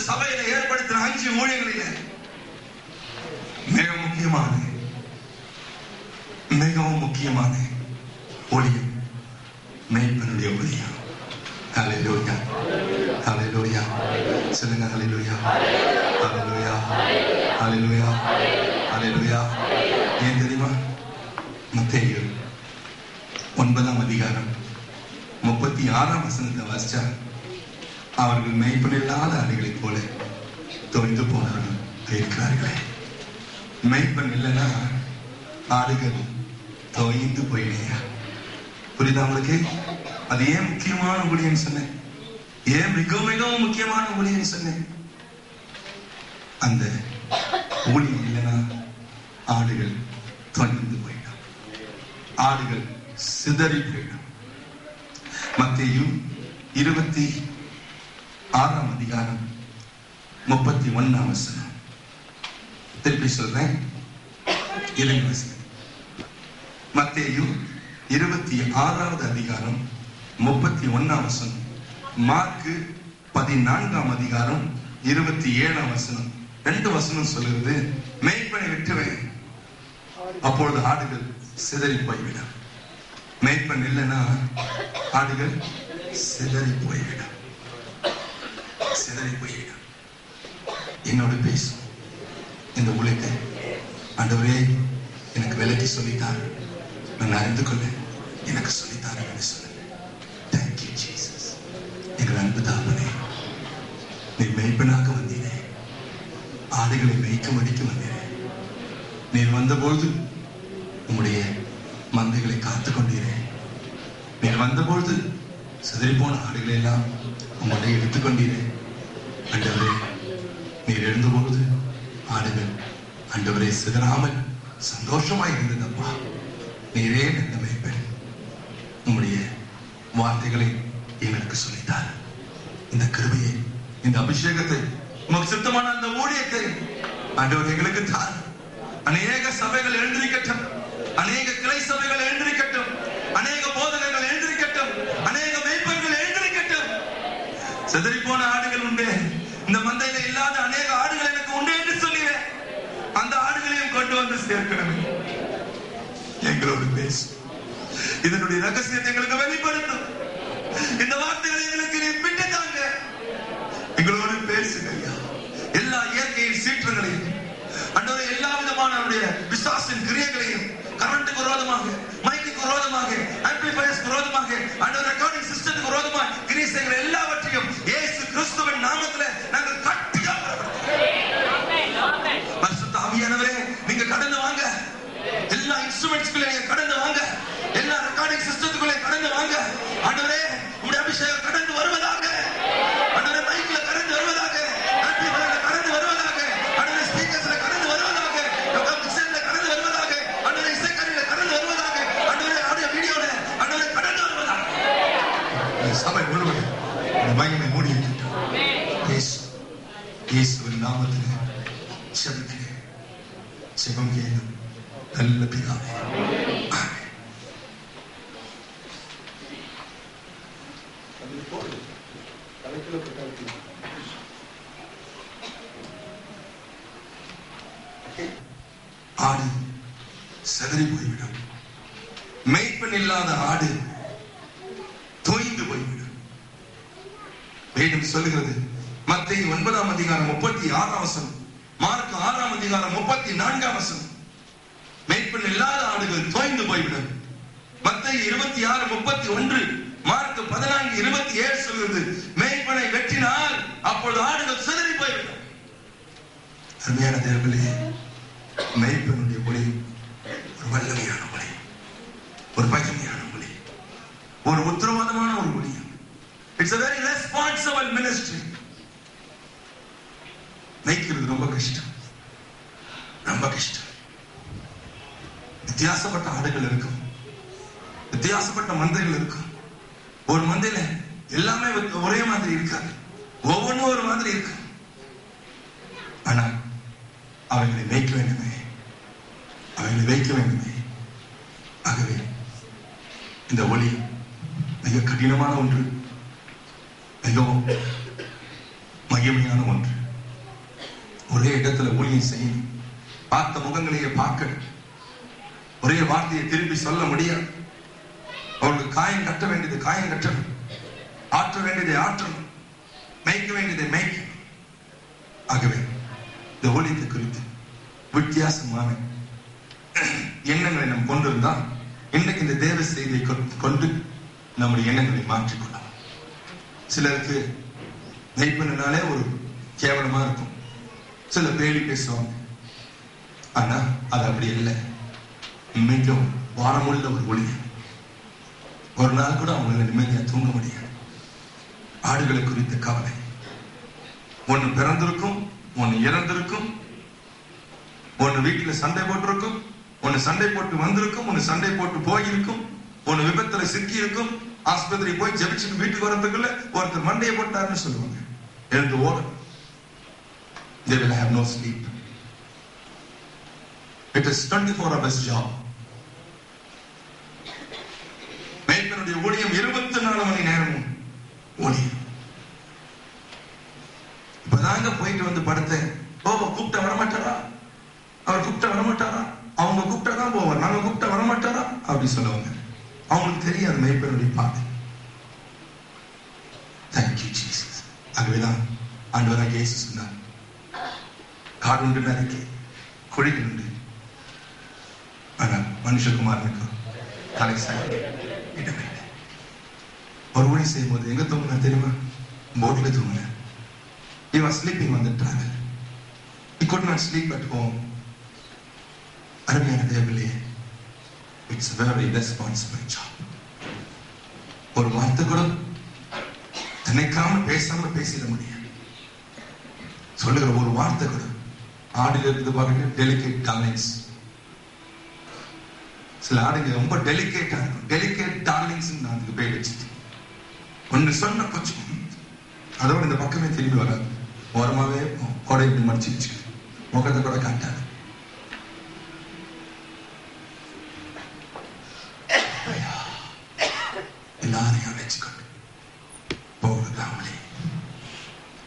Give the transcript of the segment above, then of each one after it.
சபையில ஏற்படுத்தின 5 ஊழியங்களில மிகவும் முக்கியமான ஊழியம் மேய்ப்பனுடைய ஊழியம். ஹல்லேலூயா, ஹல்லேலூயா. சொல்லுங்க ஹல்லேலூயா, ஹல்லேலூயா, ஹல்லேலூயா, ஹல்லேலூயா. ஏன் தெரியுமா? மத்தேயு 9ஆம் அதிகாரம் 36ஆம் வசனத்தை வாசிச்சா, அவர்கள் மேய்ப்பன் இல்லாத ஆடுகளைப் போல தொய்ந்து போனவர்கள் இருக்கிறார்களே. மேய்ப்பன் இல்லைன்னா ஆடுகள் தொய்ந்து போயிடையா. புரியுதா உங்களுக்கு? அது ஏன் முக்கியமான ஊழியம் சொன்னேன்? ஏன் மிகவும் முக்கியமான ஊழியம் சொன்னேன்? அந்த ஊழியம் இல்லைன்னா ஆடுகள் தொய்ந்து போயிடும், ஆடுகள் சிதறி போயிடும். மத்தேயு 26ஆம் அதிகாரம் 31ஆம் வசனம். திருப்பி சொல்றேன், மத்தேயு 26வது அதிகாரம் 31ஆம் வசனம். மார்க்கு 14ஆம் அதிகாரம் 27ஆம் வசனம். 2 வசனம் சொல்லுறது, மேய்ப்பனை விட்டுவேன், அப்பொழுது ஆடுகள் சிதறி போய்விடும். மேய்ப்பன் இல்லைன்னா ஆடுகள் சிதறி போய்விடும், சிதறி போய்விடும். என்னோட பேசும் இந்த உலகத்தை ஆண்டவரே எனக்கு விலக்கி சொல்லித்தார், நான் அறிந்து கொள்ள எனக்கு சொல்லித்தார் என்று சொன்னேன். Thank you Jesus. எங்கள் அன்பு தாமனே, நீ மேய்ப்பனாக வந்தீரே, ஆடுகளை மேய்க்கும்படிக்கு வந்தீரே. நீர் வந்தபொழுது உம்முடைய மந்தைகளை காத்துக் கொண்டீரே. நீர் வந்தபொழுது சிதறிப்போன ஆடுகளை எல்லாம் உம்முடைய எடுத்துக்கொண்டீரே. ஆண்டவரே, நீர் எழுந்தபொழுது ஆடுகள் ஆண்டவரே சிதறாமல் சந்தோஷமாய் இருந்ததப்பா. நீரே நல்ல மேய்ப்பன். உம்முடைய வார்த்தைகளை எங்களுக்கு சொல்லித்தார். இந்த கிருபையை, இந்த அபிஷேகத்தை, உமக்கு சுத்தமான அந்த ஊழியத்தை ஆண்டவர் எங்களுக்கு தார். அநேக சபைகள் எழுந்திருக்கட்டும், அநேக கிளை சபைகள் எழுந்திருக்கட்டும், அநேக போதகர்கள் எழுந்திருக்கட்டும், அநேக மேய்ப்பர்கள் எழுந்திருக்கட்டும். சிதறி போன ஆடுகள் உண்டு, இந்த மந்தையில இல்லாத அநேக ஆடுகள் எனக்கு உண்டு என்று சொல்லுவேன். அந்த ஆடுகளையும் கொண்டு வந்து சேர்க்கணும். எங்களோடு பேசு, இதனுடைய ரகசியத்தை எங்களுக்கு வெளிப்படுத்தும். இந்த வார்த்தைகளை எங்களுக்கு நீ பிட்டு தாங்க. எங்களோடு பேசுங்க ஐயா. எல்லா இயற்கையின் சீற்றங்களையும் ஆண்டவரே, எல்லா விதமான பிசாசின் கிரியைகளையும், கரண்ட்டுக்கு விரோதமாக, மைக்குக்கு விரோதமாக, ஆம்பிளிஃபயர்ஸ்க்கு விரோதமாக, ஆண்டவர் ரெக்கார்டிங் சிஸ்டத்துக்கு விரோதமாக கிரியை செய்கிற எல்லாவற்றையும் இயேசு கிறிஸ்துவின் நாமத்திலே நாங்கள் கட்டியா பரிசுத்த ஆவியானவரே, நீங்க கடந்து வாங்க. எல்லா இன்ஸ்ட்ருமெண்ட்ஸ்குள்ளே நீங்க கடந்து வாங்க. எல்லா ரெக்கார்டிங் சிஸ்டத்துக்குள்ளே கடந்து வாங்க. ஆண்டவரே, உம்முடைய அபிஷேகம் கடந்து வருவதாக. ஆண்டவரே, மைக்ல கடந்து வருவதாக, ஆம்பிளிஃபயர்ல கடந்து வருவதாக, ஆண்டவரே ஸ்பீக்கர்ஸ்ல கடந்து வருவதாக, மிக்சர்ல கடந்து வருவதாக, ஆண்டவரே இசைக்கருவியில கடந்து வருவதாக, ஆண்டவரே ஆடியோ வீடியோல ஆண்டவரே கடந்து வருவதாக. சபை முழுவதும் இந்த மகிமை மூடி இருக்கட்டும். இயேசுவின் நாமத்தில் செபிக்கிறேன். செபம் கேளும் நல்ல பிதாவே. ஆடு சிதறி போய்விடும். மேய்ப்பன் இல்லாத ஆடு தோய்ந்து போய்விடும். வேதம் சொல்லுகிறது, மத்தேயு 9ஆம் அதிகாரம் 36ஆம் வசனம், மார்க்கு 6ஆம் அதிகாரம் 34ஆம் வசனம், மேய்ப்பன் இல்லாத ஆடுகள் தோய்ந்து போய்விடும். மத்தேயு 26:31, மார்க்கு 14:27 சொல்கிறது, மேய்ப்பனை வெட்டினால் அப்பொழுது ஆடுகள் சிதறி போய்விடும். அருமையான தேவர்களே, மேய்ப்பனுடைய ஒளி ஒரு வல்லமையான ஒளி, ஒரு மகிமையான ஒளி, ஒரு உத்தரவாதமான ஒரு ஒளி. It's a very responsible ministry. மேய்க்கிறது ரொம்ப கஷ்டம், ரொம்ப கஷ்டம். வித்தியாசப்பட்ட ஆடுகள் இருக்கும், வித்தியாசப்பட்ட மந்தைகள் இருக்கும். ஒரு மந்தையில எல்லாமே ஒரே மாதிரி இருக்காது, ஒவ்வொன்றும் ஒரு மாதிரி இருக்கு. ஆனால் அவைகளை வைக்க வேண்டுமே, அவைகளை வைக்க வேண்டுமே. ஆகவே இந்த ஒளி மிக கடினமான ஒன்று, மிகவும் மகிமையான ஒன்று. ஒரே இடத்துல ஊழியம் செய்யணும். பார்த்த முகங்களையே பார்க்கணும். ஒரே வார்த்தையை திருப்பி சொல்ல முடியாது. அவர்களுக்கு காயம் கட்ட வேண்டியது காயம் கட்டணும், ஆற்ற வேண்டியதை ஆற்றணும், மேய்க்க வேண்டியதை மேய்க்கணும். ஆகவே இந்த ஊழியத்தை குறித்து வித்தியாசமான எண்ணங்களை நாம் கொண்டிருந்தால் இன்றைக்கு இந்த தேவ செய்தியை கொண்டு நம்முடைய எண்ணங்களை மாற்றிக்கொள்ளலாம். சிலருக்கு மெய்ப்பனாலே ஒரு கேவலமா இருக்கும், சில பேடி பேசுவாங்க. ஆனா அது அப்படி இல்லை. மிகவும் வாரமுள்ள ஒரு ஊழியம். ஒரு நாள் கூட அவங்களால நிம்மதியா தூங்க முடியாது. ஆடுகளை குறித்த கவலை. ஒன்னு பிறந்திருக்கும், ஒன்னு இறந்திருக்கும், ஒன்னு வீட்டுல சண்டை போட்டிருக்கும், ஒன்னு சண்டை போட்டு வந்திருக்கும், ஒன்னு சண்டை போட்டு போயிருக்கும், ஒன்னு விபத்துல சிக்கி இருக்கும். ஆஸ்பத்திரி போய் ஜெபிச்சுட்டு வீட்டுக்கு வரதுக்குள்ள ஒருத்தர் மண்டையை போட்டாருன்னு சொல்லுவாங்க. எழுந்து ஓடும். They will have no sleep. It is 24 hours job. மேய்ப்பனுடைய ஊழியம் 24 மணி நேரமும் ஊழியம். இப்பதாங்க போயிட்டு வந்து படுத்தேன். கூப்பிட்ட வரமாட்டாரா, அவர் கூப்பிட்ட வரமாட்டாரா, அவங்க கூப்பிட்டாதான் போவார், நாங்க கூப்பிட்ட வரமாட்டாரா அப்படி சொல்லுவாங்க. அவங்களுக்கு தெரியாது மேய்ப்பனுடைய பாதை. Thank you Jesus. ஆகவேதான் ஆண்டவராக இயேசு சொன்னார், காடு உண்டு, நதிக்கு குழிகள் உண்டு, ஆனால் மனுஷகுமாரனுக்கு தலை சாய்க்க இடமே இல்லை. ஒரு ஊழி செய்யும் போது எங்க தூங்கினா தெரியுமா? போட்ல தூங்கினார். He was sleeping on the travel. He could not sleep at home. அருமையான தேவர்களே, it's a very responsible job. ஒரு வார்த்தை கூட நினைக்காம பேசாம பேசிட முடியாது. சொல்லுகிற ஒரு வார்த்தை கூட ஆடில இருந்து பாருங்க, டெலிகேட் டார்லிங்ஸ். சில ஆடுங்க ரொம்ப டெலிகேட்டா இருக்கும். டெலிகேட் டார்லிங்ஸ் நான் அதுக்கு பேர் வச்சுட்டு ஒன்னு சொன்ன கொஞ்சம் அதோட இந்த பக்கமே திரும்பி வராது. ஓரமாவே கொடை மடிச்சு வச்சு முகத்தை கூட காட்டாது. எல்லாரையும் வச்சுக்கொண்டு போகிறதாமலே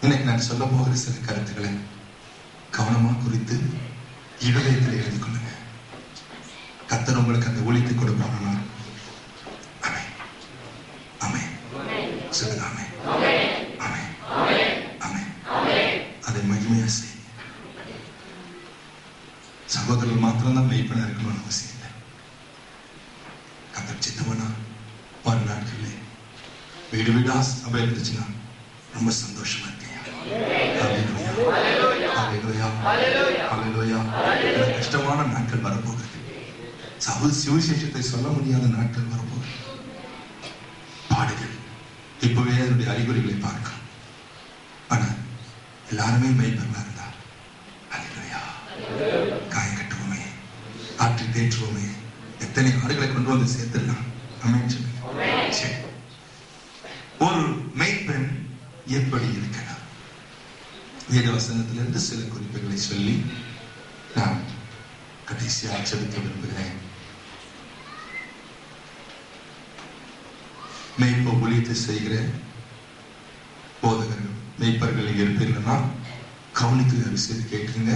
இன்னைக்கு நான் சொல்ல போகிற சில கருத்துக்களை கவனமா குறித்து இருதயத்தில் எழுதி கொள்ளுங்க. கர்த்தர் உங்களுக்கு அந்த ஊழியத்தை கொடுப்பானா? ஆமென், ஆமென். சொல்லுங்க ஆமென், ஆமென், ஆமென். அதை மகிமையா செய்யுங்க. சகோதரர்கள் மாத்திரம்தான் மெய்ப்பனா இருக்கணும்னு அவசியம் இல்லை. கர்த்தர் சித்தமானா ஒரு நாட்களிலே வீடு வீடா சபை இருந்துச்சுன்னா ரொம்ப சந்தோஷமா இருக்கேன். கஷ்டமான நாட்கள் வரப்போகுது. சுவிசேஷத்தை சொல்ல முடியாத நாட்கள் வரப்போகுது. பாடுகள் இப்பவே அதனுடைய அறிகுறிகளை பார்க்கலாம். ஆனா எல்லாருமே மெய்ப்பெறா இருந்தா காயம் கட்டுவோமே, ஆற்றி தேற்றுவோமே, எத்தனை ஆடுகளை கொண்டு வந்து சேர்த்துடலாம். ஒரு மெய்ப்பெண் எப்படி இருக்கலாம்? வேத வசனத்திலிருந்து சில குறிப்புகளை சொல்லி நான் கடைசியாக செலுத்த விரும்புகிறேன். மெய்ப்ப ஊழியத்தை செய்கிற போதகர்கள் மெய்ப்பர்கள் இங்க இருப்பீர்கள்னா கவனித்து விஷயத்தை கேட்குங்க.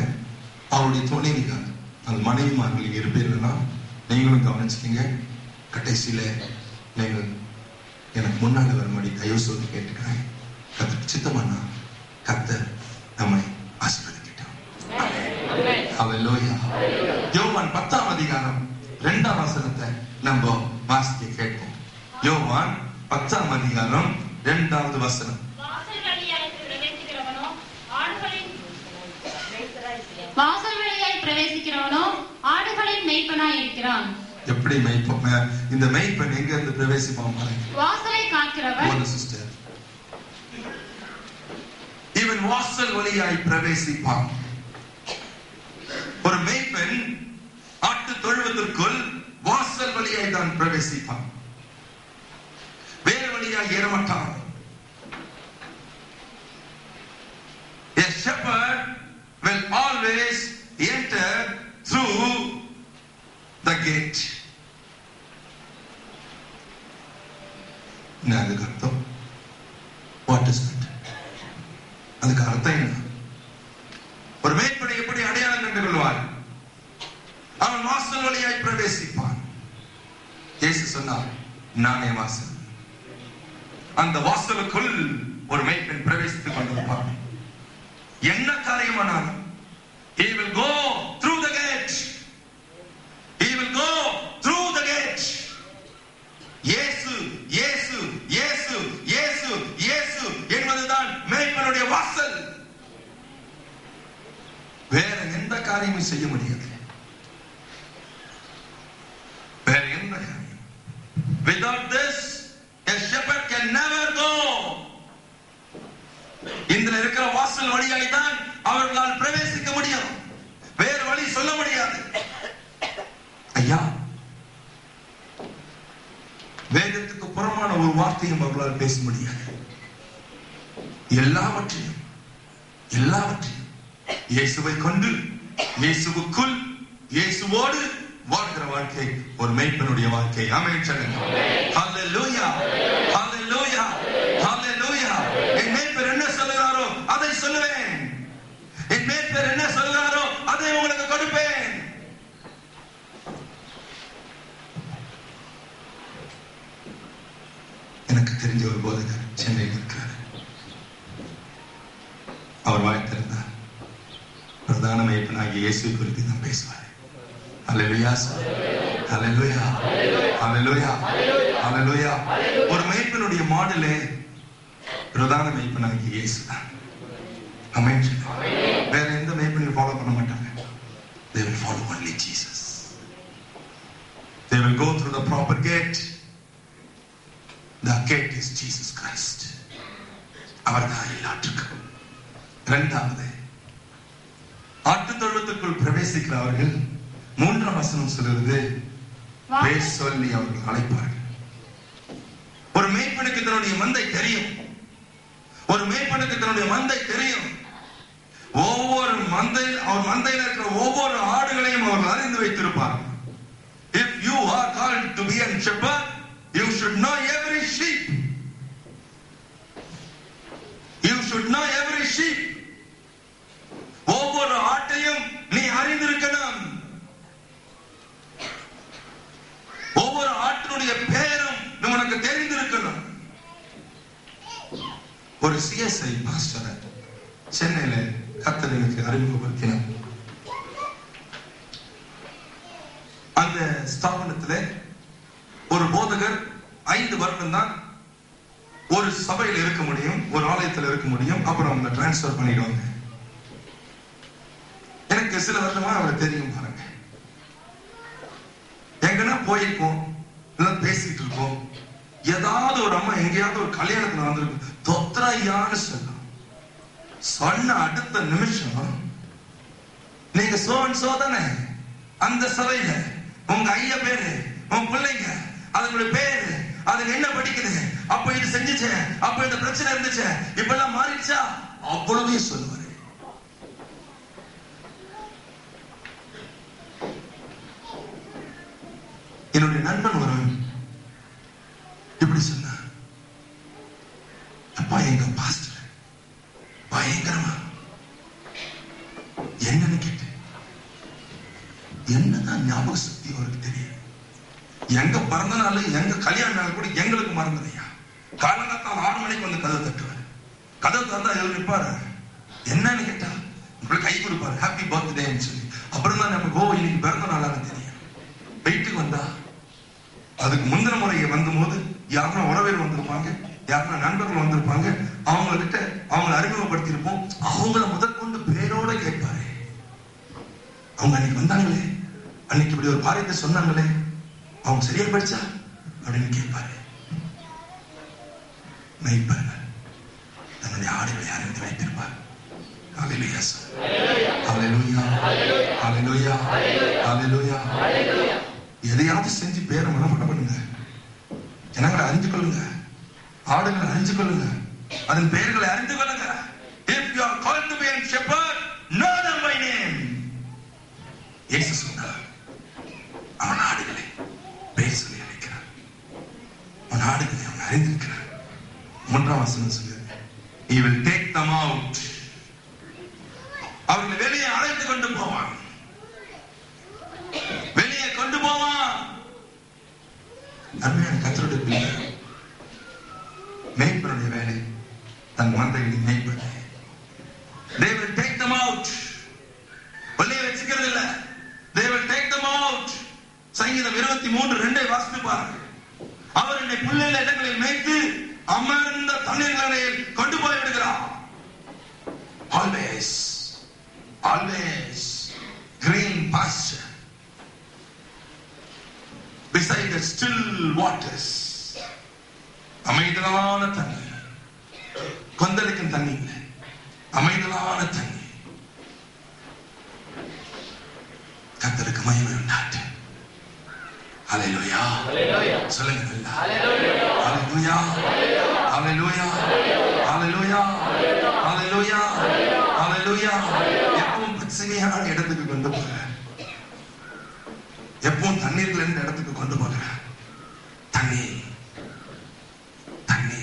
அவருடைய துணைவிகள் அந்த மனைவிமார்கள் இங்க இருப்பீர்கள்னா நீங்களும் கவனிச்சுக்கீங்க. கடைசியில நீங்கள் எனக்கு முன்னாடி வரும்படி தயவு சொல்லி கேட்டுக்கிறேன். கர்த்தர் சித்தமானா கர்த்தர் நம்மை ஆசீர்வதிக்கட்டும். ஹல்லேலூயா. யோவான் 10ஆம் அதிகாரம் 2ஆம் வசனத்தை நம்ம வாசிக்க கேட்போம். யோவான் 10ஆம் அதிகாரம் 2வது வசனம். வாசல் வழியாய் பிரவேசிக்கிறவனோ ஆடுகளின் மேய்ப்பனாய் இருக்கிறான். எப்படி மெய்ப்பன்? இந்த மெய்ப்பன் எங்க இருந்து பிரவேசிப்பான் பாருங்க. வாசலை காக்கிறவன் சிஸ்டர் இவன் வாசல் வழியாய் பிரவேசிப்பான். ஒரு மெய்ப்பன் ஆட்டு தொழுவத்திற்குள் வாசல் வழியாய் தான் பிரவேசிப்பான். வேறு வழியாய் ஏறமாட்டான். A shepherd will always enter through the gate. என்ன அதுக்கு அர்த்தம்? What is that? அதுக்கு அர்த்தம் என்ன? ஒரு இயேசு சொன்னார், நானே வாசல். அந்த வாசலுக்குள் ஒரு மேய்ப்பன் பிரவேசித்துக் கொண்டிருப்பார். என்ன காரியமானாலும் he will go through the gate. He will go through the gate. இயேசு இயேசு இயேசு இயேசு இயேசு என்பதுதான் மேய்ப்பனுடைய வாசல். வேற எந்த காரியமும் செய்ய முடியாது. வேற எந்த காரியம். Without this a shepherd can never go. இந்த இருக்கிற வாசல் வழியாய் தான் அவர்களால் பிரவேசிக்க முடியும். வேறு வழி சொல்ல முடியாது. ஐயா, வேதத்துக்கு புறமான ஒரு வார்த்தையும் அவர்களால் பேச முடியாது. எல்லாவற்றையும் இயேசுவை கொண்டு, இயேசுவுக்குள், இயேசுவோடு வாழ்கிற வாழ்க்கை ஒரு மேய்ப்பனுடைய வாழ்க்கை. ஆமென் சொல்லுங்க. ஹல்லேலூயா, ஹல்லேலூயா, ஹல்லேலூயா. என் மேய்ப்பர் என்ன சொல்கிறாரோ அதை சொல்லுவேன். என் மேய்ப்பர் என்ன சொல்கிறாரோ அதை உங்களுக்கு கொடுப்பேன். எனக்கு தெரிஞ்ச ஒரு போதகர் சென்னையில் இருக்கிறார். அவர் வாழ்த்திருந்தார். பிரதான மேய்ப்பனாகிய இயேசு குறித்து தான் பேசுவார். ஹல்லேலூயா, ஹல்லேலூயா, ஹல்லேலூயா, ஹல்லேலூயா. ஒரு மேய்ப்பனுடைய மாடலே பிரதான மேய்ப்பனாகிய இயேசு தான். ஆமென். வேற எந்த மேய்ப்பனையும் ஃபாலோ பண்ண மாட்டாங்க. They will follow only Jesus. They will go through the proper gate. The gate is Jesus Christ. அவர்தான் எல்லாற்றுக்கும். இரண்டாவது, ஆட்டு தொழுவத்துக்குள் பிரவேசிக்கிறவர்கள் 3ஆம் வசனம் சொல்லுறது, பேர் சொல்லி அவர்கள் அழைப்பார்கள். ஒரு மேய்ப்பனுக்கு தன்னுடைய மந்தை தெரியும். ஒரு மேய்ப்பனுக்கு தன்னுடைய மந்தை தெரியும். ஒவ்வொரு மந்தையில், அவர் மந்தையில் இருக்கிற ஒவ்வொரு ஆடுகளையும் அவர்கள் அறிந்து வைத்திருப்பார்கள். If you are called to be a shepherd, you should know every sheep. You should know every sheep. ஒவ்வொரு ஆட்டையும் நீ அறிந்திருக்கணும். ஒவ்வொரு ஆட்டினுடைய பெயரும் உனக்கு தெரிந்திருக்கணும். ஒரு சிஎஸ்ஐ மாஸ்டர் சென்னையில கர்த்தர் எனக்கு அறிமுகப்படுத்தினார். அந்த ஸ்தாபனத்தில் ஒரு போதகர் 5 வருடம் தான் ஒரு சபையில் இருக்க முடியும், ஒரு ஆலயத்தில் இருக்க முடியும். அப்புறம் அவங்க டிரான்ஸ்பர் பண்ணிடுவாங்க. எனக்கு சில வருஷமா அவரை தெரியும் பாருங்க. எங்கன்னா போயிருக்கோம், எல்லாம் பேசிட்டு இருக்கோம். ஏதாவது ஒரு அம்மா எங்கேயாவது ஒரு கல்யாணத்துல வந்திருக்கு, தொத்ராயான்னு சொல்லும். சொன்ன அடுத்த நிமிஷம், நீங்க சோ தானே அந்த சபையில, உங்க ஐயா பேரு, உங்க பிள்ளைங்க, அதுங்களுடைய பேரு, அதுங்க என்ன படிக்குது, அப்ப இது செஞ்சுச்சு, அப்ப இந்த பிரச்சனை இருந்துச்சு, இப்ப எல்லாம் மாறிடுச்சா, அவ்வளவே சொல்லுவாரு. என்னுடைய நண்பன் ஒரு இப்படி சொன்ன, அப்பா எங்க பாஸ்டர் பயங்கரமா என்னன்னு கேட்டு, என்னதான் ஞாபக சக்தி அவருக்கு தெரியும். எங்க பிறந்த நாள், எங்க கல்யாண நாள் கூட எங்களுக்கு மறந்ததையா. காலங்காத்தால் 6 மணிக்கு வந்து கதவை தட்டுவாரு. கதவை திறந்தா எழுதி நிற்பாரு. என்னன்னு கேட்டா உங்களுக்கு கை கொடுப்பாரு, ஹாப்பி பர்த்டேன்னு சொல்லி. அப்புறம் தான் நமக்கு இன்னைக்கு பிறந்த நாளான்னு தெரியும். வீட்டுக்கு வந்தா அதுக்கு முந்தின முறையை வந்தபோது யாருன்னா உறவினர் வந்திருப்பாங்க, யாருன்னா நண்பர்கள் வந்திருப்பாங்க. அவங்க கிட்ட அவங்களை அறிமுகப்படுத்தி இருப்போம். அவங்கள முதற்கொண்டு பேரோட கேட்பாரு. அவங்க அன்னைக்கு வந்தாங்களே, அன்னைக்கு இப்படி ஒரு காரியத்தை சொன்னாங்களே, அவங்க சரியா படிச்சா அப்படின்னு கேட்பாரு. மேய்ப்பர்கள் தன்னுடைய ஆடுகளை அறிந்து வைத்திருப்பார். ஹல்லேலூயா, ஹல்லேலூயா, ஹல்லேலூயா, ஹல்லேலூயா. எதையாவது செஞ்சு பேரை மனப்பாடம் பண்ணுங்க. ஜனங்களை அறிஞ்சு கொள்ளுங்க, ஆடுகளை அறிஞ்சு கொள்ளுங்க, அதன் பெயர்களை அறிந்து கொள்ளுங்க. If you are called to be a shepherd, know them by name. இயேசு சொன்னார், அவன் ஆடுகளை பெயர் சொல்லி அழைக்கிறார். அவன் ஆடுகளை அவன் அறிந்திருக்கிறார். 3ஆம் வசனம் சொல்லுது, he will take them out. அவர்களை வெளியே அழைத்து கொண்டு போவான், வெளியே கொண்டு போவான். அருமையான கர்த்தருடைய பிள்ளை, மேய்ப்பனுடைய வேலை தன் மந்தைகளை மேய்ப்பது. They will take them out. வெளியே வச்சுக்கிறது இல்ல. They will take them out. சங்கீதம் 23:2 வாசித்து பாருங்கள். அவர் என்னை புல்லுள்ள இடங்களில் மேய்த்து அமர்ந்த தண்ணீர்களில் கொண்டு போய் விடுகிறார். Always, always green pasture beside the still waters. அமைதலான தண்ணீர், கொந்தளிக்கும் தண்ணி இல்லை, அமைதலான தண்ணி. கர்த்தருக்கு மகிமை உண்டாகட்டும். ஹல்லேலூயா. சொல்லுங்க நல்லா. ஹல்லேலூயா. ஹல்லேலூயா. ஹல்லேலூயா. ஹல்லேலூயா. ஹல்லேலூயா. எப்பவும் பச்சையான இடத்துக்கு கொண்டு போகிறார். எப்பவும் தண்ணீர்ல இருந்து இடத்துக்கு கொண்டு போகிறார். தண்ணி, தண்ணி.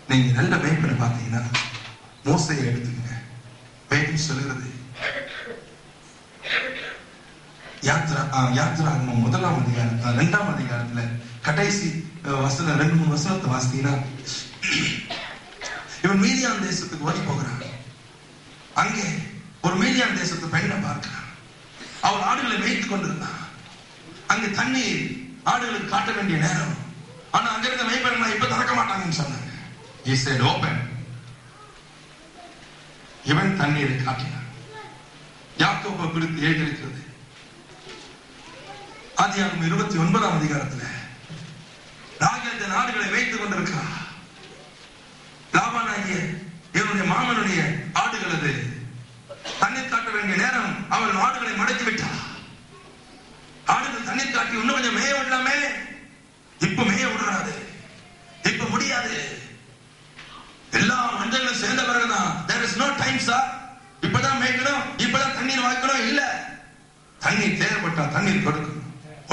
நீங்க நல்ல மேய்ப்பனை பார்த்தீங்கன்னா மோசையை எடுத்துக்கங்க. வேதம் சொல்லுகிறது, யாத்திராகமம் 1ஆம் அதிகாரம் 2ஆம் அதிகாரத்துல கடைசி வசனம் 2-3 வசனத்தை வாசித்தீங்கன்னா, இவன் மீதியான் தேசத்துக்கு ஓடி போகிறான். அங்கே ஒரு மீதியான் தேசத்து பெண்ணை பார்க்கிறான். அவள் ஆடுகளை மேய்த்துக் கொண்டிருந்தான். அங்கு தண்ணீர் ஆடுகளுக்கு காட்ட வேண்டிய நேரம். ஆனா அங்க இருக்க மேய்ப்பர்கள் இப்ப திறக்க மாட்டாங்கன்னு சொன்னாங்க. He said open. இவன் தண்ணீரை காட்டினான். யாக்கோபு குறித்து எழுதியிருக்கிறது ஆதியாகமம் 29ஆம் அதிகாரத்துல, ராகேல் தன் ஆடுகளை மேய்த்துக் கொண்டிருக்கிறார். லாபானாகிய இவனுடைய மாமனுடைய ஆடுகள் அது. தண்ணீர் காட்ட வேண்டிய நேரம் அவன் ஆடுகளை மடக்கி விட்டார். ஆடுகள் தண்ணீர் காட்டி இன்னும் கொஞ்சம் மேய விடலாமே, இப்ப மேய விடுறாது, இப்ப முடியாது, எல்லா மஞ்சளும் சேர்ந்த பிறகுதான் there is no time sir, இப்பதான் மேய்க்கணும், இப்பதான் தண்ணீர் வாய்க்கணும். இல்ல, தண்ணீர் தேவைப்பட்டா தண்ணீர் கொடுக்கணும்.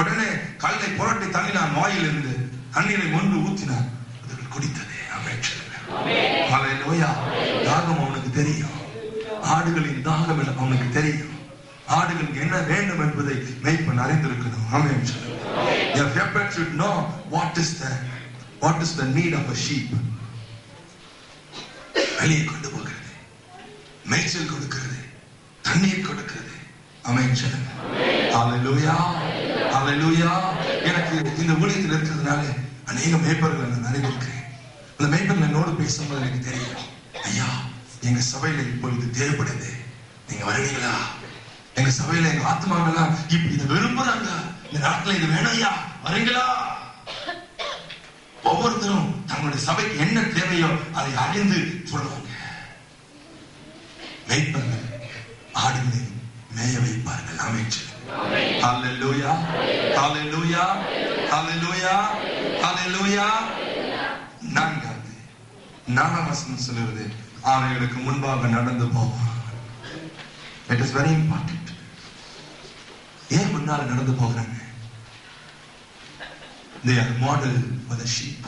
உடனே கல்லை புரட்டி தள்ளினான். வாயில் இருந்து தண்ணீரை மொண்டு ஊற்றினான். அதுகள் குடித்தது. ஹல்லேலூயா. தாகம் அவனுக்கு தெரியும். ஆடுகளின் தாகம் அவனுக்கு தெரியும். ஆடுகளுக்கு என்ன வேண்டும் என்பதை மேய்ப்பன் அறிந்திருக்கணும். ஆமென். A shepherd should know what is the need of a sheep. வெளியே கொண்டு போகிறது, மேய்ச்சல் கொடுக்கிறது, தண்ணீர் கொடுக்கிறது. ஆமென். ஹல்லேலூயா. ஹல்லேலூயா. எனக்கு இந்த ஊழியத்தில் இருக்கிறதுனால அநேக மேய்ப்பர்களை நான் அறிந்திருக்கிறேன். அந்த மேய்ப்பர்கள் என்னோடு பேசும்போது எனக்கு தெரியும், ஐயா எங்க சபையில இப்பொழுது தேவைப்படுது, நீங்க வருவீங்களா? எங்க சபையில எங்க ஆத்மாவெல்லாம் இப்ப இதை விரும்புறாங்க, இந்த நாட்டுல இது வேணும் ஐயா, வரீங்களா? ஒவ்வொருத்தரும் தங்களுடைய சபைக்கு என்ன தேவையோ அதை அறிந்து சொல்லுவாங்க. மேய்ப்பர்கள் ஆடுகளை மேய வைப்பார்கள். ஆமென். ஹல்லேலூயா. ஹல்லேலூயா. ஹல்லேலூயா. ஹல்லேலூயா. 4ஆம் வசனம் சொல்லுகிறது, அவைகளுக்கு முன்பாக நடந்து போவான். It is very important. ஏன் முன்னால நடந்து போகிறாங்க? They are model for the sheep.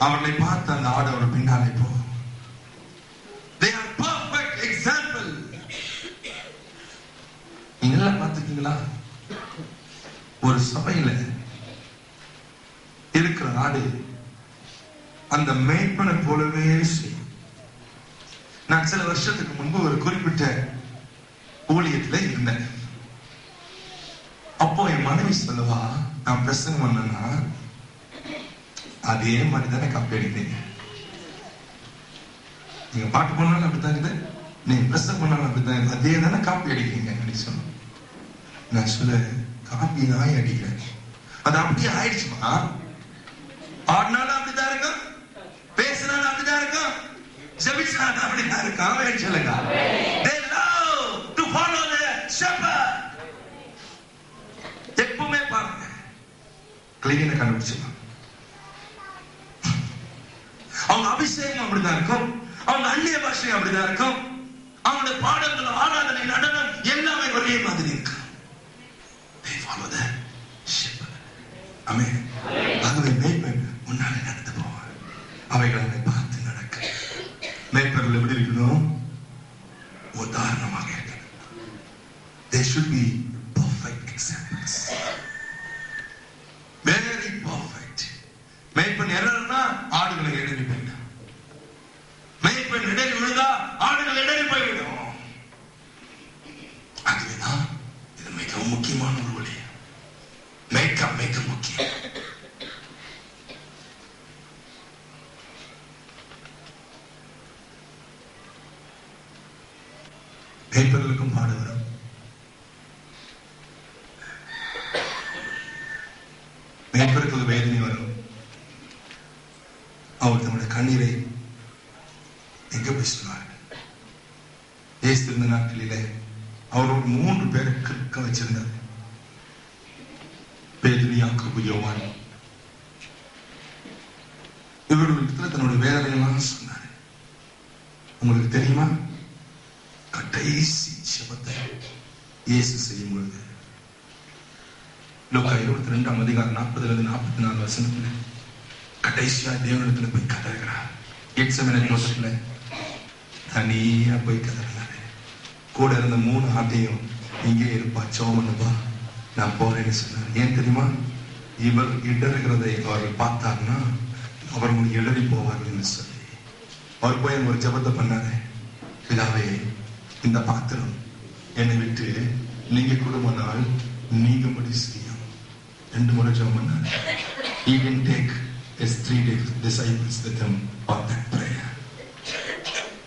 அவர்களை பார்த்து அந்த ஆடு அவர் பின்னாலே போகும். They are perfect example. நீங்க எல்லாம் பார்த்துக்கீங்களா? ஒரு சபையில இருக்கிற ஆடு அந்த மேய்ப்பனை போலவே செய்யும். நான் சில வருஷத்துக்கு முன்பு ஒரு குறிப்பிட்ட ஊழியத்துல இருந்தேன். அப்போ என் மனைவி சொல்லுவா, நான் பிரசங்கம் பண்ணேன்னா அதே மாதிரி தானே காப்பி அடிக்கிறீங்க, நீங்க பாட்டு போனாலும் அப்படித்தான் இருக்குது, நீங்க பிரசங்கம் பண்ணாலும் அப்படித்தான், அதே தானே காப்பி அடிக்கிறீங்க அப்படின்னு சொன்ன. நான் சொல்ல, காப்பி நாய் அடிக்கிறேன், அது அப்படியே ஆயிடுச்சுமா. ஆடினாலும் அப்படித்தான் இருக்கும், பேசினாலும் அப்படித்தான் இருக்கும், ஜெபிச்சாலும் அப்படித்தான் இருக்கும். அவன் சொல்லுங்க, they love to follow the shepherd. எப்பவுமே பாருங்க, கிளீன கண்டுபிடிச்சிடலாம். அவங்க அபிஷேகம் அப்படிதான் இருக்கும், அவங்க அந்நிய பாஷை அப்படிதான் இருக்கும், அவங்களுடைய பாடல்கள், ஆராதனை, நடனம் எல்லாமே ஒரே மாதிரி இருக்கு. They follow the shepherd. ஆமென். ஆகவே மேய்ப்பன் முன்னாலே நடந்து போவார், அவைகளை பார்த்து நடக்க. மேய்ப்பர்கள் எப்படி இருக்கணும்? உதாரணமாக இருக்கணும். They should be perfect examples. perfect. மேய்ப்பன் எரர்னா ஆடுகளை இடறி போயிடும். மேய்ப்பன் இடறி விழுந்தா ஆடுகள் இடறி போய்விடும். அதுதான் இது மிகவும் முக்கியமான ஒரு வழி. மேய்க்க முக்கியம். மேய்ப்பர்களுக்கும் பாடு வரும். மேய்ப்பருக்கு வேதனை வரும். அவர் தம்முடைய கண்ணீரை எங்க போய் சொல்வார்? இயேசு இருந்த நாட்களிலே அவரோடு 3 பேரை கிறுக்க வச்சிருந்தார். பேதுரு, யாக்கோபு, யோவான். இவர்களுக்கு தன்னுடைய வேதனையெல்லாம் சொன்னார். உங்களுக்கு தெரியுமா, கடைசி ஜெபத்தை இயேசு செய்யும் பொழுது லூக்கா 22 அதிகாரம் 40-44 வசனத்துல கடைசியா தேவனிடத்துல போய் கதறுகிறார். எட்செமனே தோட்டத்துல தனியா போய் கதறினாரு. கூட இருந்த 3 ஆட்டையும் இங்கே இருப்பா, சோமனுப்பா, நான் போறேன்னு சொன்னார். ஏன் தெரியுமா? இவர் இடறுகிறதை அவர்கள் பார்த்தாருன்னா அவர்கள் இடறி போவார்கள் சொல்லி அவர் போய் ஒரு ஜெபத்தை பண்ணாரு. பிதாவே, இந்த பாத்திரம் என்னை விட்டு நீங்க கொடுமனால் நீங்கும்படி செய்யும். 2 முறை ஜெபம் பண்ணாரு. He didn't take his 3 disciples with him on that prayer.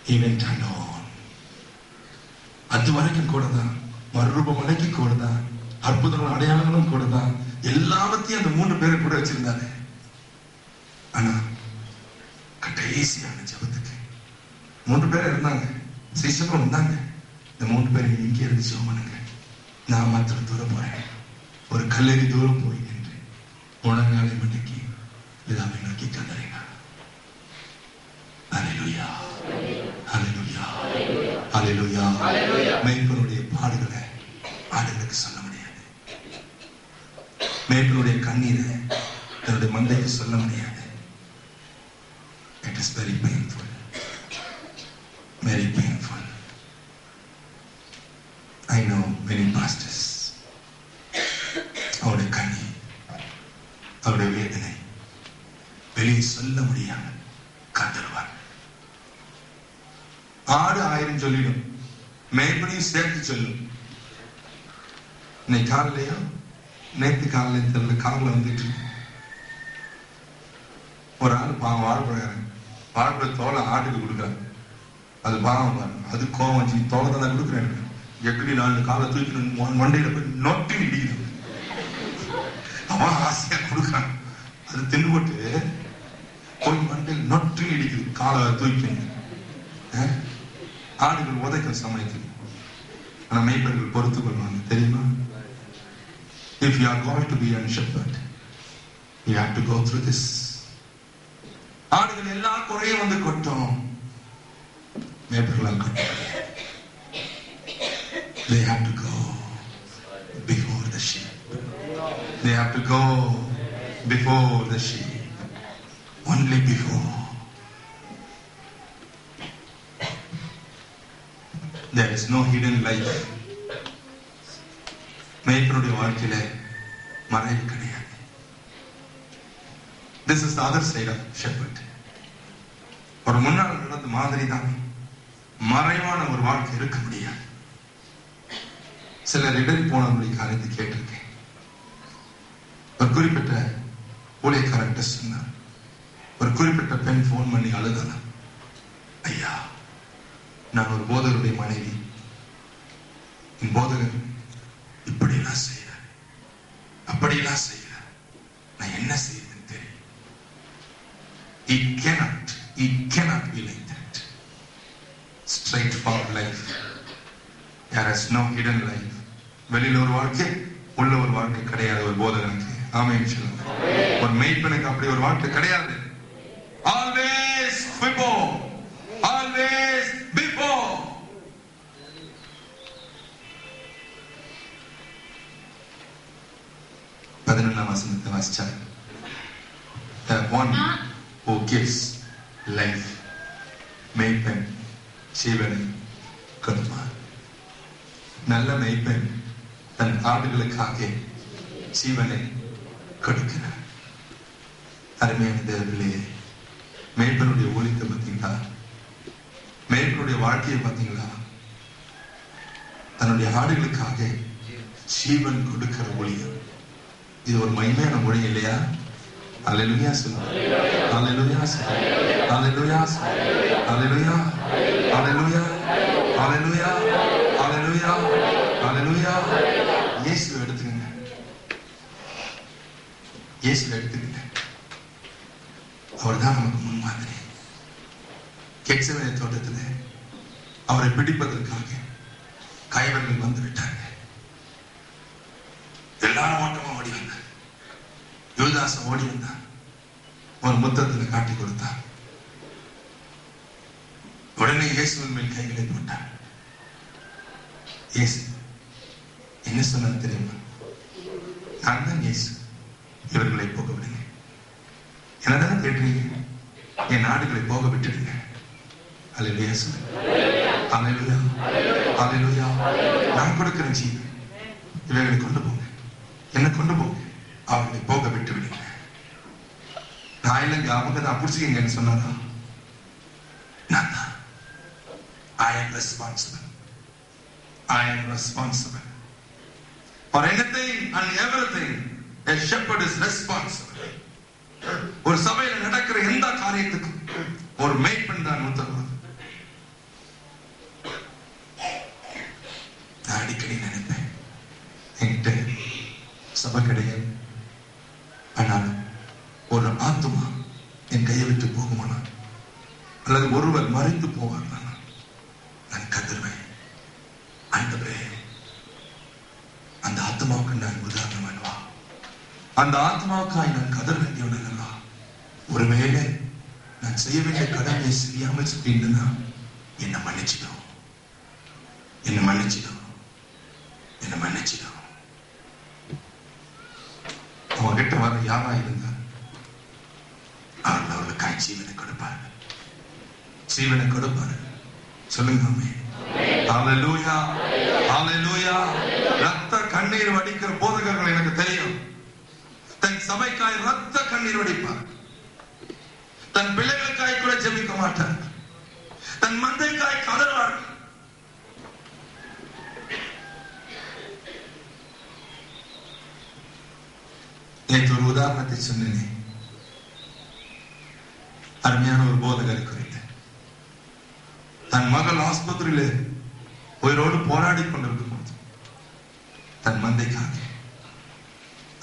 He went alone. அது வரைக்கும் கூட தான், மறுரூப மலைக்கு கூட தான், அற்புதங்களும் அடையாளங்களும் கூட தான், எல்லாவற்றையும் அந்த 3 பேரை கூட வச்சிருந்தாரு. ஆனா கடைசியான ஜெபத்துக்கு 3 பேர் இருந்தாங்க, சீசனும் இருந்தாங்க. இந்த 3 பேர் இங்கே இருந்து ஜெபம் பண்ணுங்க, நான் மாத்திரம் தூரம் போறேன். ஒரு கல்லறி தூரம் போய் நின்று உணர்நாளை மணிக்கு இதாவை நோக்கி கதறினார். அல்லேலூயா, அல்லேலூயா, அல்லேலூயா. மேய்ப்பனுடைய பாடுகளை ஆடுகளுக்கு சொல்ல முடியாது. மேய்ப்பனுடைய கண்ணீரை தன்னுடைய மந்தைக்கு சொல்ல முடியாது. It is very painful, very painful. I know many pastors. அவருடைய கண்ணீர், அவருடைய வேதனை வெளியே சொல்ல முடியாமல் காத்திருவார். ஆடு 1000 சொல்லிடும், மேய்ப்பனையும் சேர்த்து சொல்லும். இன்னைக்கு காலையிலையோ நேற்று காலையில தெரியல, காரில் வந்துட்டு ஒரு ஆள் பாவம் வாழைப்பழ தோலை ஆட்டுக்கு கொடுக்குறாரு. அது பாவம் பாருங்க, அது கோவம் வச்சு தோலை தான் கொடுக்குறேன். எப்படி 4 காலை தூக்கி மண்டையில போய் நொட்டி இடிக்குது. அவன் ஆசையா கொடுக்குறான், அது தின்னு போட்டு போய் மண்டையில் நொட்டி இடிக்குது. காலை தூக்கி ஆடுகள் உதைக்கும் சமயத்தில். ஆனா மேய்ப்பர்கள் பொறுத்துக் கொள்வாங்க. தெரியுமா? If you are going to be a shepherd, you have to go through this. ஆடுகள் எல்லா குறையும் வந்து கொட்டும், மேய்ப்பர்களால் கொட்டும். They have to go before the sheep. They have to go before the sheep. Only before. There is no hidden life. மேய்ப்பனுடைய வாழ்க்கையில மறைவு கிடையாது. This is the other side of shepherd. ஒரு முன்னால் நடந்த மாதிரி தான் மறைவான ஒரு வாழ்க்கை இருக்க முடியாது. சிலர் இடறி போனவங்களுடைய காரியத்தை கேட்டிருக்கேன். ஒரு குறிப்பிட்ட ஊழியக்காரர்கிட்ட சொன்னார். ஒரு குறிப்பிட்ட பெண் போன் பண்ணி அழுதலாம். ஐயா, நான் ஒரு போதகருடைய மனைவி, என் போதகர் இப்படியெல்லாம் செய்யறார், அப்படியெல்லாம் செய்யறார், நான் என்ன செய்யறேன்னு தெரியும். It cannot be like that. Straightforward life. There is no hidden life. வெளியில ஒரு வாழ்க்கை, உள்ள ஒரு வாழ்க்கை கிடையாது ஒரு போதகனுக்கு. ஆமென் சொல்லுங்க. ஒரு மேய்ப்பனுக்கு அப்படி ஒரு வாழ்க்கை கிடையாது. Always before. Always before. வசனத்தை வாசிச்சார். The one who gives life, மேய்ப்பன் ஜீவனை கொடுப்பார். நல்ல மேய்ப்பன் தன் ஆடுகளுக்காக ஜீவனை கொடுக்கிறார். அருமையான தேவர்களே, மேய்ப்பனுடைய ஊழியத்தை பார்த்தீங்களா? மேய்ப்பனுடைய வாழ்க்கையை பார்த்தீங்களா? தன்னுடைய ஆடுகளுக்காக ஜீவன் கொடுக்கிற ஊழியம். இது ஒரு மகிமையான ஊழியம் இல்லையா? அல்லேலூயா சொல்லுங்க. அல்லேலூயா சொல்லுங்க. அல்லேலூயா சொல்லுங்க. அல்லேலூயா. அல்லேலூயா. அல்லேலூயா. அல்லேலூயா. அல்லேலூயா. இயேசுவை எடுத்துக்கங்க. இயேசுவை எடுத்துக்கங்க. அவர்தான் நமக்கு முன்மாதிரி. கெத்செமனே தோட்டத்தில் அவரை பிடிப்பதற்காக கைவர்கள் வந்து விட்டாங்க. எல்லாரும் ஓட்டமா ஓடி வந்தாங்க. யூதாசம் ஓடி வந்தான். ஒரு முத்தத்தில் காட்டி கொடுத்தான். உடனே இயேசுவின் மேல் கைகளை போட்டான். இயேசு என்ன சொன்னார் தெரியுமா? நான் தான் இயேசு, இவர்களை போக விடுங்க. என்னதான் கேட்டீங்க? என் நாடுகளை போக விட்டுடுங்க. அல்லேலூயா சொல்லுங்க. அல்லேலூயா. அல்லேலூயா. நான் கொடுக்கிற ஜீவன் இவர்களை கொண்டு போங்க, என்ன கொண்டு போங்க, அவர்களை போக விட்டு விடுங்க. நான் இல்லைங்க, அவங்க தான் பிடிச்சிக்கங்கன்னு சொன்னாரா? நான் தான். I am responsible. I am responsible for anything and everything. A shepherd is responsible. ஒரு சபையில் நடக்கிற எந்த காரியத்துக்கும் ஒரு மேய்ப்பன் தான் உத்தரவாதம். நான் அடிக்கடி நினைப்பேன், என்கிட்ட சபை கிடையாது, ஆனாலும் ஒரு ஆத்துமா என் கையை விட்டு போகுமானால் அல்லது ஒருவர் மறைத்து போவார், நான் கதறுவேன். ஆண்டவரே, அந்த ஆத்மாவுக்கு நான் உதாரணம் வேணுவா? அந்த ஆத்மாவுக்காய் நான் கதற வேண்டியவன் அல்லவா? ஒருவேளை நான் செய்ய வேண்டிய கடமையை செய்யாமல் சொல்லிட்டுனா என்னை மன்னிச்சிடும், என்னை மன்னிச்சிடும், என்னை மன்னிச்சிடும். அவங்க கிட்ட வர யாரா இருந்தார், அவர்களுக்காய் ஜீவனை கொடுப்பார், ஜீவனை கொடுப்பார். சொல்லுங்க ஆமென். ஹல்லேலூயா. ஹல்லேலூயா. ரத்த கண்ணீர் வடிக்கிற போதகர்கள் எனக்கு தெரியும். தன் சபைக்காய் ரத்த கண்ணீர் வடிப்பார். தன் பிள்ளைகளுக்காய் கூட ஜெபிக்க மாட்டார். தன் மந்தைக்காய் கதறுவார். நேற்று ஒரு உதாரணத்தை சொன்னேனே, அருமையான ஒரு போதகரை குறித்து. தன் மகள் ஆஸ்பத்திரியில உயிரோடு போராடி கொண்டிருக்கும் போது தன் மந்தைக்காக,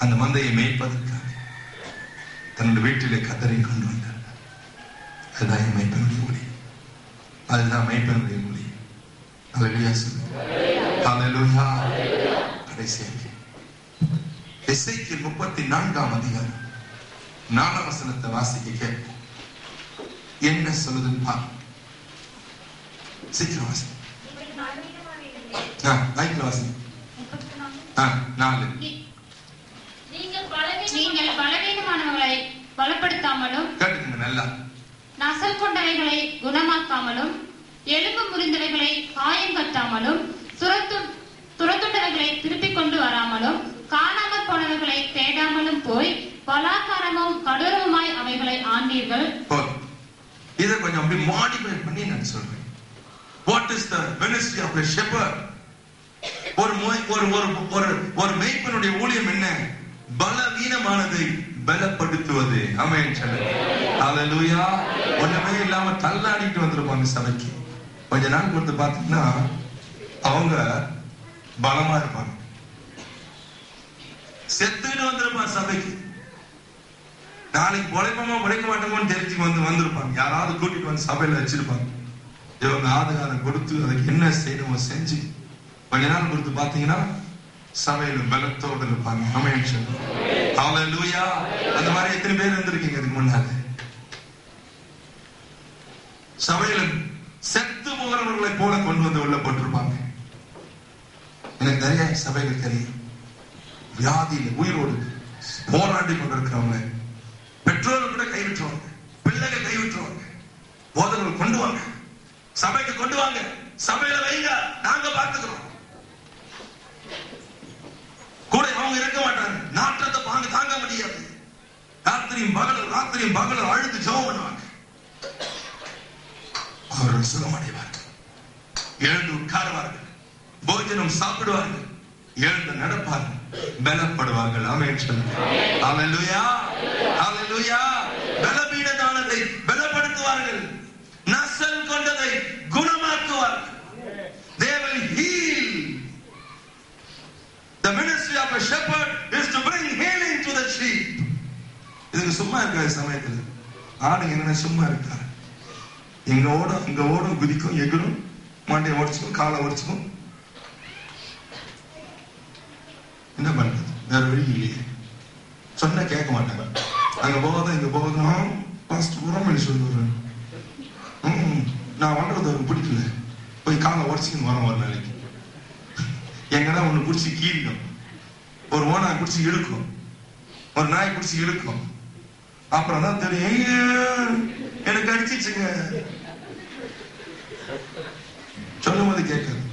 அந்த மந்தையை மேய்ப்பதற்காக தன்னுடைய வீட்டிலே கதறி கொண்டு வந்தார். அதுதான் மேய்ப்பனுடைய ஒளி, அதுதான் மேய்ப்பனுடைய ஒளி. அல்லேலூயா சொல்லுங்க. அல்லேலூயா. கடைசியாக எசேக்கியேல் 34ஆம் அதிகாரம் 4ஆம் வசனத்தை வாசிக்க கேட்போம். என்ன சொல்லுதுன்னு பாருங்க. சீக்கிரம் வாசி. லைட்ல வாசி. 4. நீங்கள் பலவீனமானவர்களை பலப்படுத்தாமலும், கேட்டுக்கங்க நல்லா, நசல் கொண்டவைகளை குணமாக்காமலும், எலும்பு முறிந்தவைகளை காயங்கட்டாமலும், துரத்துண்டவைகளை திருப்பிக் கொண்டு வராமலும், காணாமற் போனவர்களை தேடாமலும் போய் பலாக்காரமும் கடூரமுமாய் அவைகளை ஆண்டீர்கள். இதை கொஞ்சம் அப்படி மாடிஃபை பண்ணி நான் சொல்றேன். What is the ministry of a shepherd? ஒரு மேய்ப்பனுடைய ஊழியம் என்ன? பலவீனமானதை பலப்படுத்துவது. ஆமென் சொல்லுங்க. ஹல்லேலூயா. ஒண்ணுமே இல்லாம தள்ளாடிட்டு வந்திருப்பாங்க சபைக்கு. கொஞ்ச நாள் கொடுத்து பாத்தீங்கன்னா அவங்க பலமா இருப்பாங்க. செத்துன்னு வந்திருப்பாங்க சபைக்கு. நாளைக்கு உழைக்க மாட்டோமோன்னு தெரிஞ்சு வந்திருப்பாங்க. யாராவது கூட்டிட்டு வந்து சபையில வச்சிருப்பாங்க. இவங்க ஆதாரம் கொடுத்து அதுக்கு என்ன செய்யணுமோ செஞ்சு கொஞ்ச நாள் கொடுத்து பாத்தீங்கன்னா சபையில பலத்தோடு இருப்பாங்க. ஆமென் சொல்லுங்க. ஹல்லேலூயா. அந்த மாதிரி எத்தனை பேர் இருந்திருக்கீங்க இதுக்கு முன்னால? சபையில செத்து போகிறவர்களை போல கொண்டு வந்து உள்ள போட்டிருப்பாங்க. எனக்கு நிறைய சபைகள் தெரியும். வியாதியில உயிரோடு போராடி கொண்டிருக்கிறவங்க, பெற்றோர்கள் கூட கைவிட்டுருவாங்க, பிள்ளைகள் கைவிட்டுருவாங்க. போதகர்கள் கொண்டு வாங்க, சபைக்கு கொண்டு வாங்க, சபையில வைங்க, நாங்க பார்த்துக்கிறோம். கூட அவங்க இருக்க மாட்டாங்க. நாட்டத்தை தாங்க முடியாது. ராத்திரி ராத்திரியும் பகலும் அழுது ஜெபம் பண்ணுவாங்க. அவர்கள் சுகமடைவார்கள், எழுந்து உட்காருவார்கள், போஜனம் சாப்பிடுவார்கள், எழுந்து நடப்பார்கள், பலப்படுவார்கள். ஆமென் சொல்லுங்க. ஹல்லேலூயா, ஹல்லேலூயா. பலவீனமானதை பலப்படுத்துவார்கள், நசல் கொண்டதை குணமாக்குவார்கள். They will heal. The ministry of a shepherd is to bring healing to the sheep. இதுக்கு சும்மா இருக்காது சமயத்தில். ஆடுங்க என்ன சும்மா இருக்காரு, இங்க ஓடும் குதிக்கும், எகிரும், மாண்டையை ஓடிச்சுக்கும், காலை ஓடிச்சுக்கும். என்ன பண்றது, வேற வழி இல்லையே. சொன்ன கேட்க மாட்டாங்க. அங்க போகாதான் இங்க போகாதான் புறம் சொல்லுவாரு. நான் பண்றது அவருக்கு பிடிக்கல, போய் காலை உடச்சிக்கின்னு வரோம். ஒரு நாளைக்கு எங்கன்னா ஒண்ணு பிடிச்சி கீறிடும், ஒரு ஓனாய் பிடிச்சி இழுக்கும், ஒரு நாய் பிடிச்சி இழுக்கும். அப்புறம் தான் தெரியும் எனக்கு அடிச்சிச்சுங்க. சொல்லும் போது கேட்காது,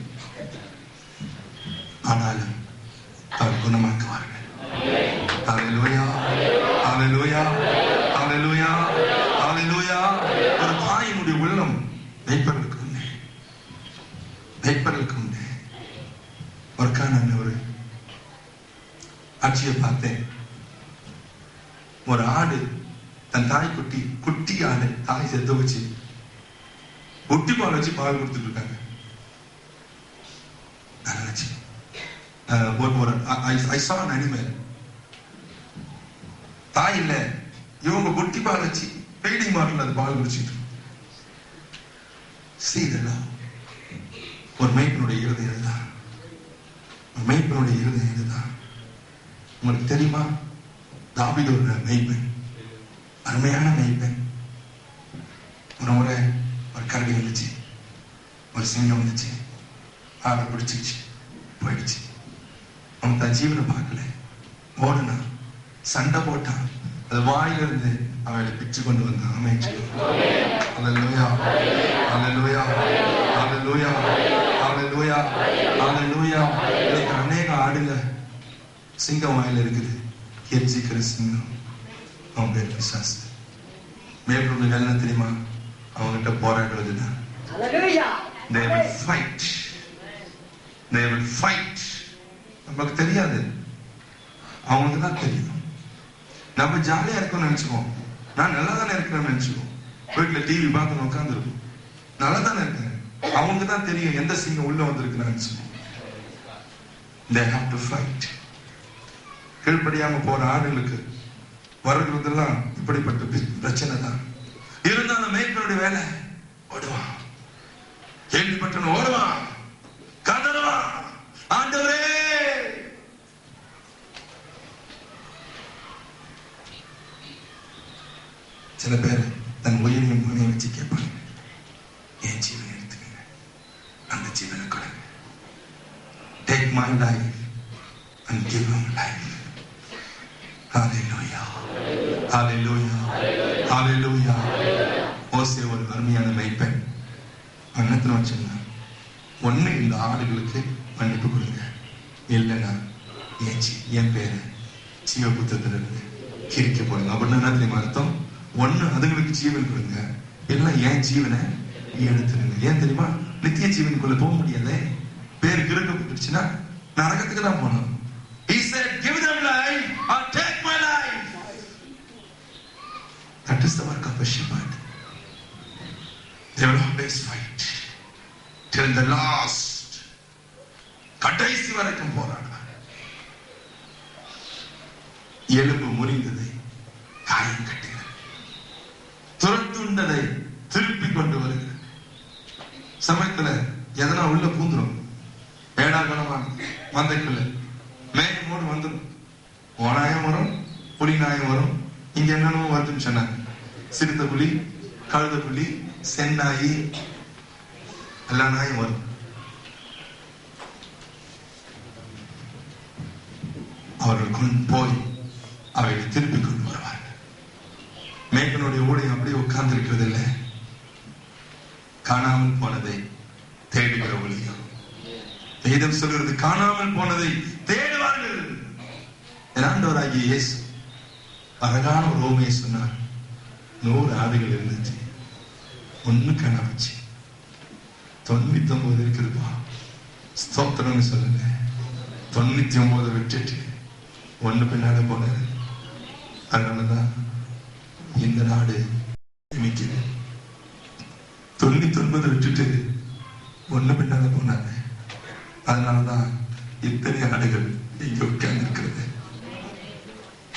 ஆனாலும் அவர் குணமாக்குவார்கள். ஹல்லேலூயா, ஹல்லேலூயா, ஹல்லேலூயா, ஹல்லேலூயா. ஒரு தாயினுடைய உள்ளம் வைப்பர்களுக்கு உண்டு, வைப்பர்களுக்கு உண்டு. ஒரு காண ஒரு ஆட்சியை பார்த்தேன். ஒரு ஆடு தன் தாய் குட்டி ஆடு தாய் செத்து வச்சு ஒட்டி பால் வச்சு பால் கொடுத்துட்டு இருக்காங்க. I saw an animal. தாய் இல்ல, இவங்க ஒட்டி பால் வச்சு ஃபீடிங் பாட்டில் அது பால் குடிச்சிட்டு. செய்தெல்லாம் ஒரு மேய்ப்பனுடைய இருதயம் இதுதான், ஒரு மேய்ப்பனுடைய இருதயம் இதுதான். உங்களுக்கு தெரியுமா, தாவீது ஒரு மேய்ப்பன், அருமையான மேய்ப்பன். ஒரு முறை ஒரு கரடி வந்துச்சு, ஒரு சிங்கம் வந்துச்சு, ஆடை பிடிச்சிச்சு, போயிடுச்சு. அவன் தன் ஜீவனை பார்க்கல, ஓடுனா, சண்டை போட்டான், அது வாயிலிருந்து அவளை பிச்சு கொண்டு வந்தான். அமைச்சு ஹல்லேலூயா, ஹல்லேலூயா, ஹல்லேலூயா, ஹல்லேலூயா, ஹல்லேலூயா. இன்னைக்கு அநேக ஆடுங்க சிங்கம் வாயில இருக்குது, எரிச்சிக்கிற சிங்கம். அவன் பேர் பிசாசு. மேற்கொண்டு என்ன தெரியுமா, அவங்ககிட்ட போராடுவதுதான். They will fight. They will fight. நமக்கு தெரியாது, அவங்களுக்கு தான் தெரியும். நம்ம ஜாலியா இருக்கோம்னு நினைச்சுக்கோம், நான் நல்லா தானே இருக்கிறேன்னு நினைச்சுக்கோம். வீட்டுல டிவி பார்த்து உட்கார்ந்து இருக்கும், நல்லா தானே இருக்கேன். அவங்களுக்கு தான் தெரியும் எந்த சிங்கம் உள்ள வந்திருக்குன்னு நினைச்சுக்கோம். They have to fight. கீழ்படியாம போற ஆடுகளுக்கு வருகிறதெல்லாம் இப்படிப்பட்ட பிரச்சனை தான். இருந்தாலும் மேய்ப்பனுடைய வேலை, ஓடுவான், கேள்விப்பட்டவன் ஓடுவான், கதறுவான், ஆண்டவரே. சில பேர் தன் உயிரையும் மனையை வச்சு கேட்பாங்க, என் ஜீவனை எடுத்துக்கங்க, அந்த ஜீவனை கொடுங்க. Take my life and give him life. Hallelujah, hallelujah, hallelujah. மோசே ஒரு அருமையான மேய்ப்பன். அன்னத்தின வச்சிருந்தான், ஒண்ணு இந்த ஆடுகளுக்கு மன்னிப்பு கொடுங்க, இல்லைன்னா என் பேரு ஜீவ புத்தகத்திலிருந்து கிரிக்க போடுங்க. அப்படின்னு என்ன தெரியுமா அர்த்தம்? ஒண்ணு அதுங்களுக்கு ஜீவன் கொடுங்க, இல்ல என் ஜீவனை எடுத்துருங்க. ஏன் தெரியுமா, நித்திய ஜீவனுக்குள்ள போக முடியாது. பேரு கிறுக்கப்பட்டுச்சுன்னா நரகத்துக்கு தான் போகணும். He said, give them life or take my life. That is the work of a shepherd. They will always fight till the last. கடைசி வரைக்கும் போராடுவார். எலும்பு முறிந்ததை காயம் கட்டுகிறார், துரத்துண்டதை திருப்பி கொண்டு வருகிறார். சமயத்துல எதனா உள்ள பூந்துரும், ஏடாகலமா மந்தைக்குள்ள மேகமோடு வந்துடும். ஓநாயம் வரும், புலி நாயம் வரும், இங்க என்னென்னமோ வருதுன்னு சொன்னாங்க. சிறுத்த புலி, கழுத புலி, சென்னாயி, எல்லா நாயும் வரும். அவர்கள் கொண்டு போய் அவைகளை திருப்பி கொண்டு வருவார்கள். மேய்ப்பனுடைய ஊழியம் அப்படியே உட்கார்ந்து இருக்கிறது இல்லை, காணாமல் போனதை தேடுகிற ஊழியம். வேதம் சொல்கிறது, காணாமல் போனதை தேடுவார்கள். ஆண்டவராகிய இயேசு அழகான ஒரு ஓமையை சொன்னார். 100 ஆடுகள் இருந்துச்சு, ஒண்ணு காணாமச்சு. 99 இருக்குதுப்பா. ஸ்தோத்திரம்னு சொல்லல. 99 விட்டுட்டு ஒண்ணு பின்னால போனாரு. அதனாலதான் இந்த நாடு நிக்குது. 99 விட்டுட்டு ஒண்ணு பின்னால போனாங்க. அதனாலதான் இத்தனை ஆடுகள் இங்க உட்கார்ந்து இருக்கிறது.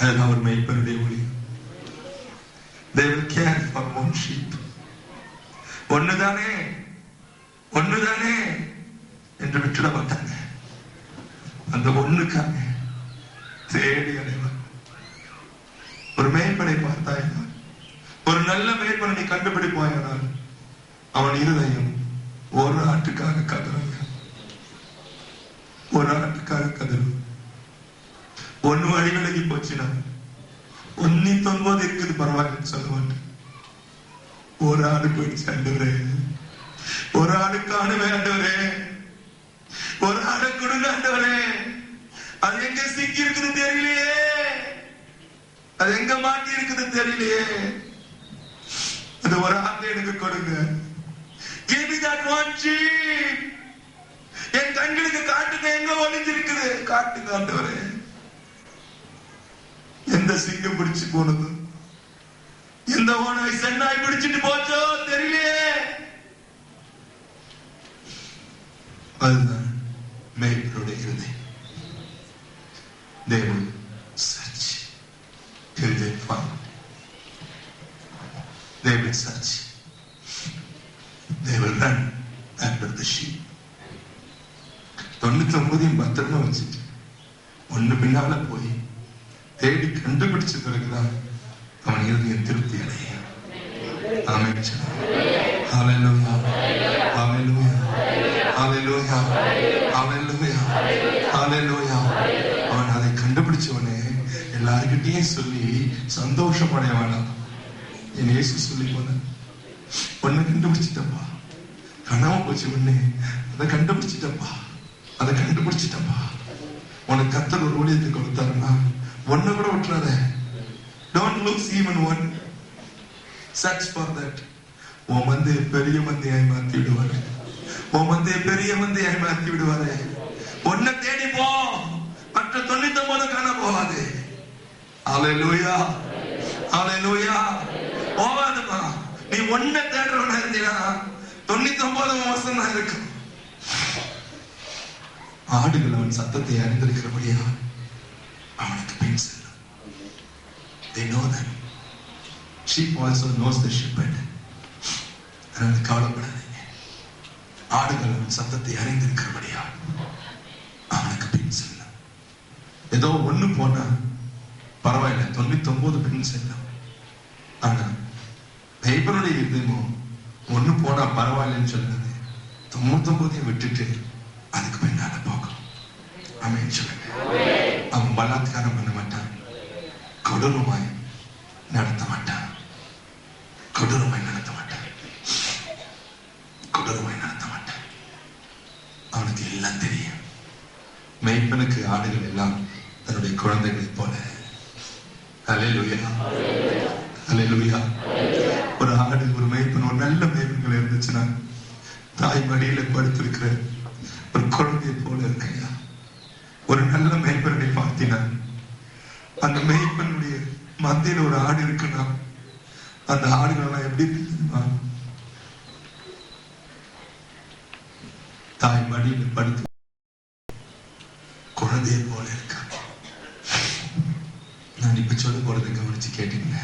அதுதான் ஒரு மேய்ப்பனுடைய ஊழியம். They will care for one sheep. ஒண்ணுதானே என்று விட்டுட மாட்டாங்க. அந்த ஒண்ணுக்காக தேடி அடைவார். ஒரு மேய்ப்பனை பார்த்தாயினால், ஒரு நல்ல மேய்ப்பனை நீ கண்டுபிடிப்பாயானால், அவன் இருதயம் ஒரு ஆட்டுக்காக கதறுங்க. ஒரு ஆட்டுக்காக கதறும். ஒண்ணு வழி விலகி போச்சுன்னா 99 இருக்குது பரவாயில்ல சொல்ல மாட்டேன். ஒரு ஆடு போயிடுச்சு ஆண்டவரே, ஒரு ஆடுக்கான ஆண்டவரே, ஒரு ஆடு கொடுங்க ஆண்டவரே. அது எங்க சிக்கி இருக்குது தெரியலையே, அது எங்க மாட்டி இருக்குது தெரியலையே. அது ஒரு ஆடு எனக்கு கொடுங்க. Give me that one sheep. என் கண்களுக்கு காட்டுங்க, எங்க ஒளிஞ்சிருக்குது காட்டுங்க ஆண்டவரே. எந்த சிங்கம் பிடிச்சு போனது, எந்த ஓனாய் சென்னாய் பிடிச்சிட்டு போச்சோ தெரியலையே. அதுதான் மேய்ப்பனுடைய இருதயம். They will search till they find. They will search. They will run after the sheep. 99 பத்திரமா வச்சுட்டு ஒண்ணு பின்னால போய் தேடி கண்டுபிடிச்ச பிறகுதான் அவன் இருதயம் திருப்தி அடையும். ஆமென். ஹல்லேலூயா, ஹல்லேலூயா, ஹல்லேலூயா, ஹல்லேலூயா, ஹல்லேலூயா. அவன் அதை கண்டுபிடிச்சவனே எல்லார்கிட்டையும் சொல்லி சந்தோஷம் அடைய வேணாம். என் இயேசு சொல்லி போன ஒண்ணு கண்டுபிடிச்சிட்டப்பா, காணாம போச்சு ஒண்ணு, அதை கண்டுபிடிச்சிட்டப்பா, அதை கண்டுபிடிச்சிட்டப்பா. உனக்கு கர்த்தர் ஒரு ஊழியத்தை கொடுத்தாருன்னா ஒண்ணு கூட விட்டுறாத. Don't lose even one. Search for that. உன் மந்தையை பெரிய மந்தையாய் மாத்தி விடுவாரு. உன் மந்தையை பெரிய மந்தையாய் மாத்தி விடுவாரு. ஒன்ன தேடி போ, மற்ற 99 காண போகாது. ஹல்லேலூயா, ஹல்லேலூயா. போகாதுமா. நீ ஒன்ன தேடுறவனா இருந்தீனா 99 மோசமா இருக்கும். ஆடுகள் அவன் சத்தத்தை அறிந்திருக்கிறபடியா அவனுக்கு பின் செல்லும். They know that. Sheep also knows the shepherd. அதனால கவலைப்படாதீங்க. ஆடுகள் அவன் சத்தத்தை அறிந்திருக்கிறபடியா அவனுக்கு பின் செல்லும். ஏதோ ஒண்ணு போனா பரவாயில்ல, 99 பின் செல்லும். ஆனா மேய்ப்பனுடைய இருதயமோ ஒண்ணு போனா பரவாயில்லன்னு சொல்லுது, 99 விட்டுட்டு அதுக்கு பின்னால போகும். ஆமென் சொல்லுங்க. அவன் பலாத்காரம் பண்ண மாட்டான், கொடூரமாய் நடத்த மாட்டான், கொடூரமாய் நடத்த மாட்டான், கொடூரமாய் நடத்த மாட்டான். அவனுக்கு எல்லாம் தெரியும். மேய்ப்பனுக்கு ஆடுகள் எல்லாம் தன்னுடைய குழந்தைகளை போல. ஹல்லேலூயா, ஹல்லேலூயா. ஒரு ஆடு, ஒரு மேய்ப்பன், ஒரு நல்ல மேய்ப்பன்கள் இருந்துச்சுன்னா தாய் மடியில படுத்திருக்கிற ஒரு குழந்தையை போல இருக்கையா. ஒரு நல்ல மேய்ப்பனை பார்த்தீங்கன்னா அந்த மேய்ப்பனுடைய மத்தியில ஒரு ஆடு இருக்குன்னா அந்த ஆடுகள் எல்லாம் எப்படி தெரியுமா? தாய் மடியில படுத்து குழந்தையை போல இருக்காங்க. நான் இப்ப சொல்ல போறதை கவனிச்சு கேட்டீங்க.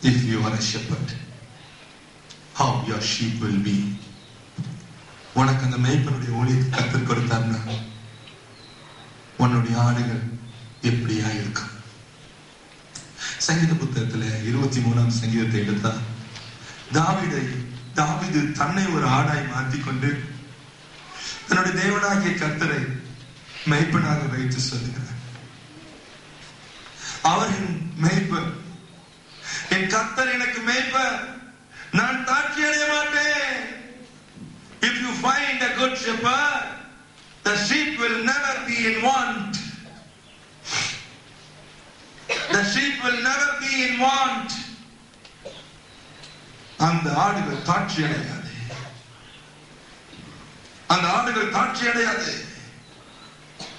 If you are a shepherd, how your sheep will be. உனக்கு அந்த மேய்ப்பனுடைய ஊழியத்தை கற்றுக் கொடுத்தார்னா உன்னுடைய ஆடுகள் எப்படியா இருக்கும்? சங்கீத புத்தகத்துல 23ஆம் சங்கீதத்தை எடுத்தா தாவீது தன்னை ஒரு ஆடாய் மாற்றிக்கொண்டு தன்னுடைய தேவனாகிய கர்த்தரை மேய்ப்பனாக வைத்து சொல்லுகிறார். அவர் என் மேய்ப்பர், என் கர்த்தர் எனக்கு மேய்ப்பர், நான் தாட்சி அடைய மாட்டேன். If you find a good shepherd, the sheep will never be in want. The sheep will never be in in want. அந்த ஆடுகள் தாட்சி அடையாது. அந்த ஆடுகள் தாட்சி அடையாது.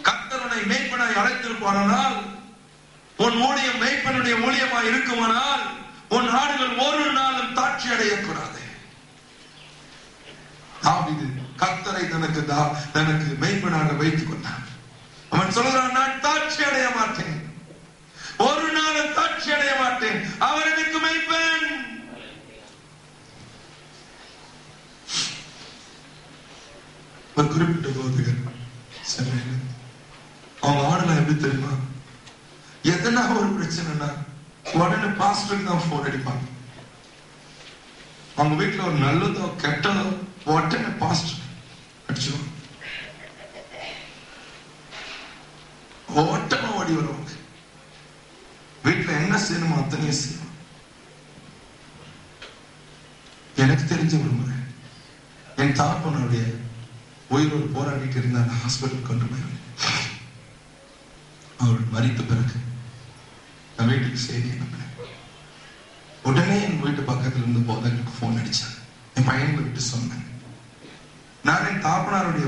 கர்த்தருடைய மேய்ப்பனாய் அழைத்திருப்பானால், உன் ஊழியம் மேய்ப்பனுடைய ஊழியமாய் இருக்குமானால், உன் ஆடுகள் ஒரு நாளும் தாட்சி அடையக்கூடாது. தாவீது கர்த்தரை தனக்கு மேய்ப்பனாக வைத்துக் கொண்டான். அவன் சொல்கிறான், நான் தாட்சி அடைய மாட்டேன், ஒரு நாளும் தாட்சி அடைய மாட்டேன், அவர் எனக்கு மேய்ப்பன். ஒரு குறிப்பிட்ட போதுகள் அவங்க ஆடலாம் எப்படி தெரியுமா? எதனா ஒரு பிரச்சனைனா உடனே பாஸ்டருக்கு தான் போன் அடிப்பாங்க. அவங்க வீட்டுல ஒரு நல்லதோ கெட்டதோ உடனே பாஸ்டர் அடிச்சிருவாங்க. ஓட்டமா ஓடி வருவாங்க. வீட்டுல என்ன செய்யணுமோ அத்தனையும் செய்யணும். எனக்கு தெரிஞ்ச ஒரு முறை என் தாப்பனுடைய உயிரோடு போராடிட்டு இருந்தா ஹாஸ்பிட்டல் கொண்டு போய் அவள் மறித்த பிறகு நான் வீட்டுக்கு செய்தி அனுப்பினேன். உடனே என் வீட்டு பக்கத்துல இருந்து போதகருக்கு போன் அடிச்சாங்க. என் பையனை விட்டு சொன்னேன். நான் என் தாப்பனாருடைய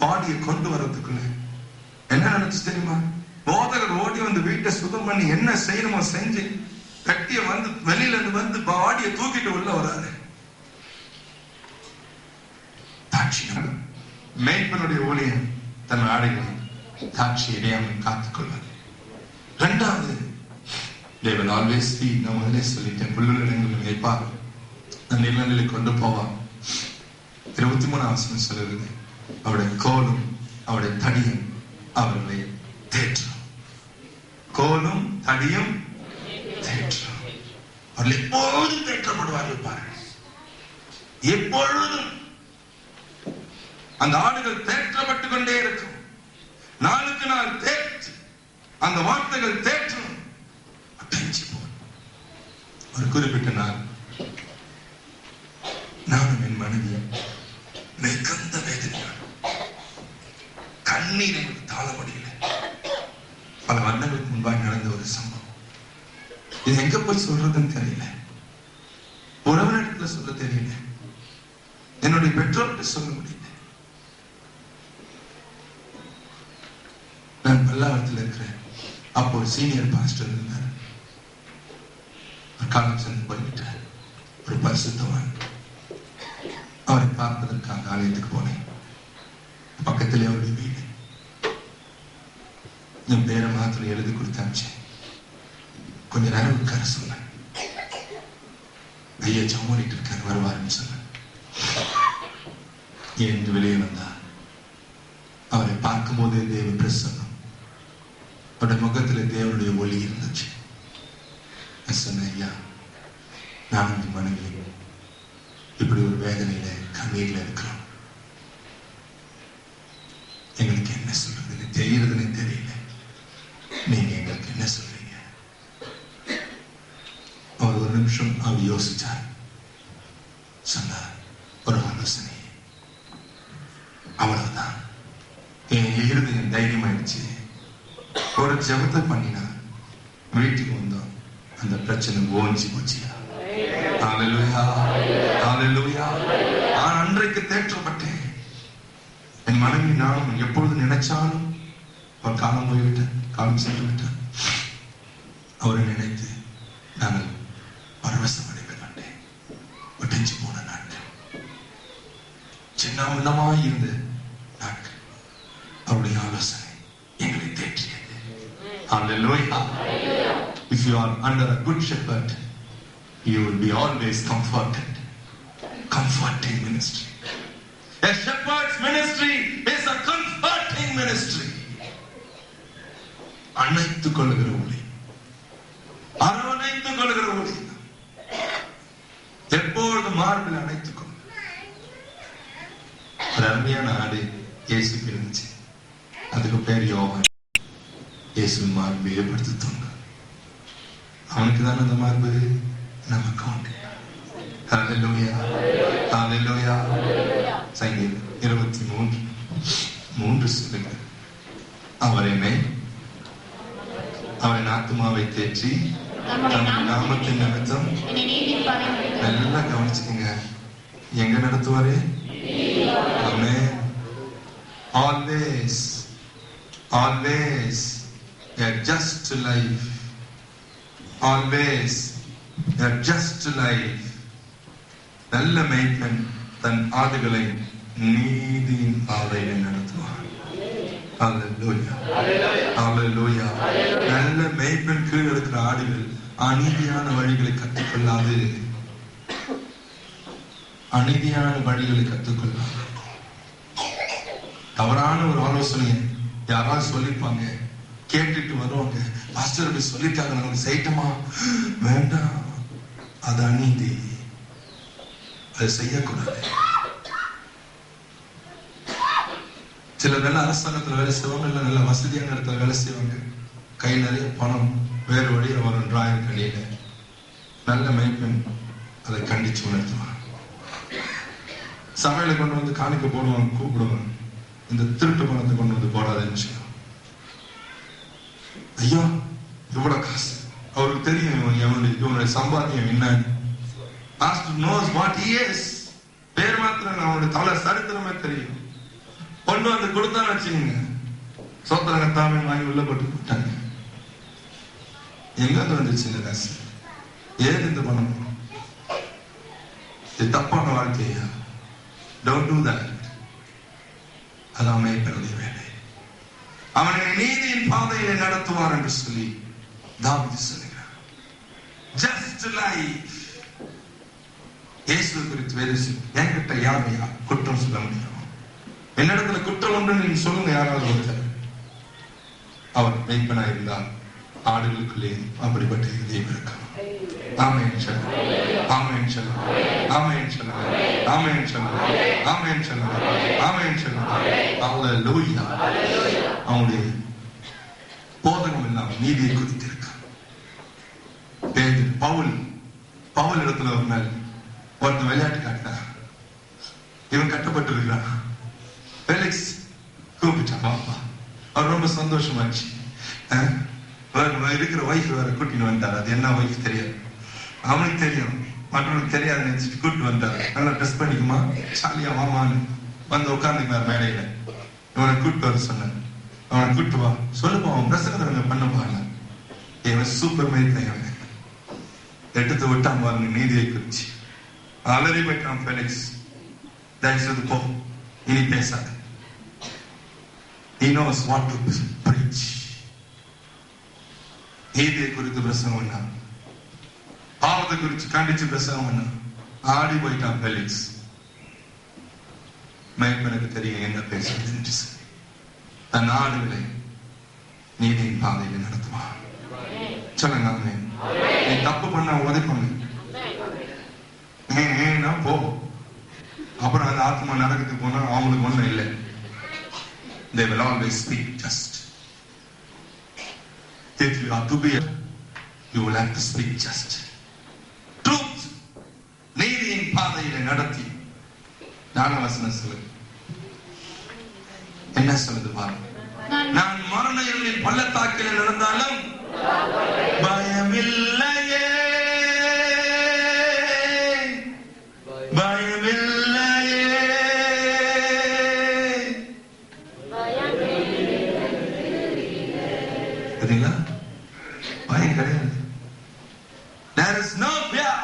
பாடியை கொண்டு வரதுக்குள்ள என்ன நினைச்சு தெரியுமா? போதகர் ஓடி வந்து வீட்டை சுத்தம் பண்ணி என்ன செய்யணுமோ செஞ்சு கட்டிய வந்து வெளியில இருந்து வந்து பாடியை தூக்கிட்டு உள்ள வராது. மேய்ப்பனுடைய ஊழியம் தன் ஆடைகளை தாட்சி அடையாமல் காத்துக் கொள்வது. இரண்டாவது, they will always be, நான் முதலே சொல்லிட்டேன், புல்லுலகங்களில் மேய்ப்பார், நான் நிலநிலை கொண்டு போவான். 23 வசனம் சொல்லுகிறது, அவருடைய கோலும் அவருடைய தடியும் அவர்களை தேற்றும். கோலும் தடியும் தேற்றும். அவர்கள் எப்பொழுதும் தேற்றப்படுவார்கள் பாருங்கள். எப்பொழுதும் அந்த ஆடுகள் தேற்றப்பட்டுக் கொண்டே இருக்கும். நாளுக்கு நாள் தேற்று அந்த வார்த்தைகள் தேற்றும். ஒரு குறிப்பிட்ட நாள் நானும் என் மனைவியும் மிகுந்த வேதனையோடு கண்ணீரை தாழ முடியல. பல வருடங்களுக்கு முன்பாக நடந்த ஒரு சம்பவம். இது எங்க போய் சொல்றதுன்னு தெரியல. உறவினர்களை சொல்ல தெரியல. என்னுடைய பெற்றோர்கிட்ட சொல்ல முடியல. நான் பல்லாவரத்தில் இருக்கிறேன். அப்போ ஒரு சீனியர் பாஸ்டர் இருந்தார். காலம் சென்று போய்விட்டார். ஒரு பரிசுத்தவான். அவரை பார்ப்பதற்காக ஆலயத்துக்கு போனேன். பக்கத்திலே அவருடைய வீடு. என் பேரை மாத்திரம் எழுதி கொடுத்தாச்சு. கொஞ்ச நேரம் உட்கார சொன்னேன். ஐயா சம்மோனிட்டு இருக்காரு, வருவாருன்னு சொன்னேன். என்று வெளியே வந்தார். அவரை பார்க்கும் போதே தேவ பிரசன்னம், அவருடைய முகத்துல தேவனுடைய ஒளி இருந்துச்சு. சொன்னேன், ஐயா நான் இந்த மனைவி இப்படி ஒரு வேதனையில கண்ணீர்ல இருக்கிறோம். எங்களுக்கு என்ன சொல்றதுன்னு தெரியறதுன்னு தெரியல. நீங்க எங்களுக்கு என்ன சொல்றீங்க? அவர் ஒரு நிமிஷம் அவர் யோசிச்சார். சொன்னார், ஒரு ஆலோசனை. அவ்வளவுதான். என் இருதயம் தைரியமாயிடுச்சு. ஒரு ஜெபத்தை பண்ணினா வீட்டுக்கு வந்தோம். அந்த பிரச்சனை ஓஞ்சி போச்சு. ஹல்லேலூயா, ஹல்லேலூயா. நான் அன்றைக்கு தேற்றப்பட்டேன். என் மனைவி நானும் எப்பொழுது நினைச்சாலும் அவர் காலம் போய்விட்டார், காலம் சென்று விட்டார். அவரை நினைத்து நாங்கள் பரவசம் அடைக்க மாட்டேன். ஒட்டிஞ்சு போன நாட்கள், சின்ன முன்னமாய் இருந்த நாட்கள், அவருடைய ஆலோசனை எங்களை தேற்றியது. Hallelujah. If you are under a good shepherd, you will be always comforted. Comforting ministry. A shepherd's ministry is a comforting ministry. அணைத்துக் கொள்ளுகிற ஒளி, அரவணைத்துக் கொள்ளுகிற ஒளி. எப்பொழுது மார்பில் அணைத்துக் கொள்ளும். ஒரு அருமையான ஆடு இயேசுக்கு இருந்துச்சு. அதுக்கு பேர் யோவான். இயேசு மார்பு ஏற்படுத்தி தோன்றார். அவனுக்கு தான் அந்த மார்பு, நமக்கு உண்டு. ஹல்லேலூயா, ஹல்லேலூயா. சங்கீதம் 23:3 சொல்லுங்க, அவரை ஆத்துமாவை தேற்றி தம்முடைய நாமத்தின் நிமித்தம் என்னை நீதியின் பாதை நடத்துவார். எல்லாம் கவனிச்சுக்கங்க. எங்க நடத்துவாரு? ஆமென். Always a just life. Always a just life. நல்ல மேய்ப்பன் தன் ஆடுகளை நீதியின் பாதையில் நடத்துவார். Hallelujah. Hallelujah. நல்ல மேய்ப்பன் கீழ் இருக்கிற ஆடுகள் அநீதியான வழிகளை கற்றுக்கொள்ளாது. அநீதியான வழிகளை கற்றுக்கொள்ளாது. தவறான ஒரு ஆலோசனையை யாராவது சொல்லிருப்பாங்க, கேட்டுட்டு வருவாங்க. பாஸ்டர் அப்படி சொல்லிட்டாங்க, நமக்கு செய்யட்டுமா? வேண்டாம், அது அநீதி, அது செய்யக்கூடாது. சில நல்ல அரசாங்கத்துல வேலை செய்வாங்க, இல்ல நல்ல வசதியான இடத்துல வேலை செய்வாங்க. கை நிறைய பணம் வேறு வழியில் வரும் டிராயர் கடையில. நல்ல மேய்ப்பன் அதை கண்டிச்சு உணர்த்துவான். சமையலை கொண்டு வந்து காணிக்க போடுவாங்க, கூப்பிடுவாங்க. இந்த திருட்டு பணத்தை கொண்டு வந்து போடாதுன்னு. ஐயா இவ்வளவு காசு, அவருக்கு தெரியும் இவனுடைய சம்பாத்தியம் என்னன்னு. பேர் மாத்திரம் அவனுடைய தலை சரித்திரமே தெரியும். கொண்டு வந்து கொடுத்தான்னு வச்சுக்கோங்க, சோத்திரங்க தாமே வாங்கி உள்ள போட்டு போட்டாங்க. எங்க வந்துச்சு இந்த காசு? ஏது இந்த பணம்? இது தப்பான வாழ்க்கையா? Don't do that. அதான் மேய்ப்பனுடைய வேலை. அவனை நீதியின் பாதையிலே நடத்துவார் என்று சொல்லி தாவீது சொல்லுகிறார். Just life. இயேசு குறித்து வேதம் என்கிட்ட யாரையா குற்றம் சொல்ல முடியும்? என்னிடத்துல குற்றம் ஒன்று நீங்க சொல்லுங்க. யாராவது ஒருத்தர் அவர் மேய்ப்பனா இருந்தால் ஆடுகளுக்குள்ளே அப்படிப்பட்ட இதயம் இருக்கும். ஆமென் சொல்லுங்க. ஆமென் சொல்லுங்க. ஆமென் சொல்லுங்க. ஆமென் சொல்லுங்க. ஆமென் சொல்லுங்க. ஆமென் சொல்லுங்க. ஹalleluya. அவனுடைய போதகம் எல்லாம் நீதியை குறித்து இருக்கு. பவுல் இடத்துல ஒரு நாள் ஒருத்தன் விளையாட்டு காட்டினா, இவன் கட்டப்பட்டு இருக்கிறான். ஃபெலிக்ஸ் கூப்பிட்டான், பாப்பா. அவர் ரொம்ப சந்தோஷமாச்சு. இருக்கிற ஒய்ஃப் வேற கூட்டின்னு வந்தார். அது என்ன ஒய்ஃப் தெரியாது, அவனுக்கு தெரியும், மற்றவனுக்கு தெரியாது நினைச்சிட்டு கூப்பிட்டு வந்தாரு. நல்லா ட்ரெஸ் பண்ணிக்குமா, சாலியா வாமான்னு வந்து உட்காந்துக்குவார் மேடையில. இவனை கூப்பிட்டு வர சொன்னார். அவனை கூப்பிட்டு வா, சொல்லுப்பா, அவன் பிரசங்கத்தை பண்ணுப்பா. இவன் சூப்பர் மேய்ப்பன். அவன் எடுத்து விட்டான் பாருங்க நீதியை குறிச்சு. அலறி போயிட்டான் ஃபெலிக்ஸ். தயவுசெய்து போ, இனி பேசாது. He knows what to preach. நீதியை குறித்து பிரசங்கம் பண்ணா, பாவத்தை குறித்து கண்டிச்சு பிரசங்கம் பண்ணா. ஆடி போயிட்டான் ஃபெலிக்ஸ். மேய்ப்பனுக்கு தெரியும் என்ன பேசுறது. தன் ஆடுகளை நீதியின் பாதையில் நடத்துவான். சொல்லுங்க, நீ தப்பு பண்ண உதைப்பாங்க. ஏன்னா போ, அப்புறம் அந்த ஆத்மா நரகத்துக்கு போனா அவங்களுக்கு ஒண்ணும் இல்லை. They will always speak just. If you are to be, you will have to speak just. Truth. நீதியின் பாதையில நடத்தி. ஞானவசனம் சொல்லு. என்ன சொல்லுது பாருங்க. நான் மரண இருளின் பள்ளத்தாக்கில் நடந்தாலும் பயமில்லையே, பயமில்லையே. பார்த்தீங்களா? பயம் கிடையாது. There is no fear.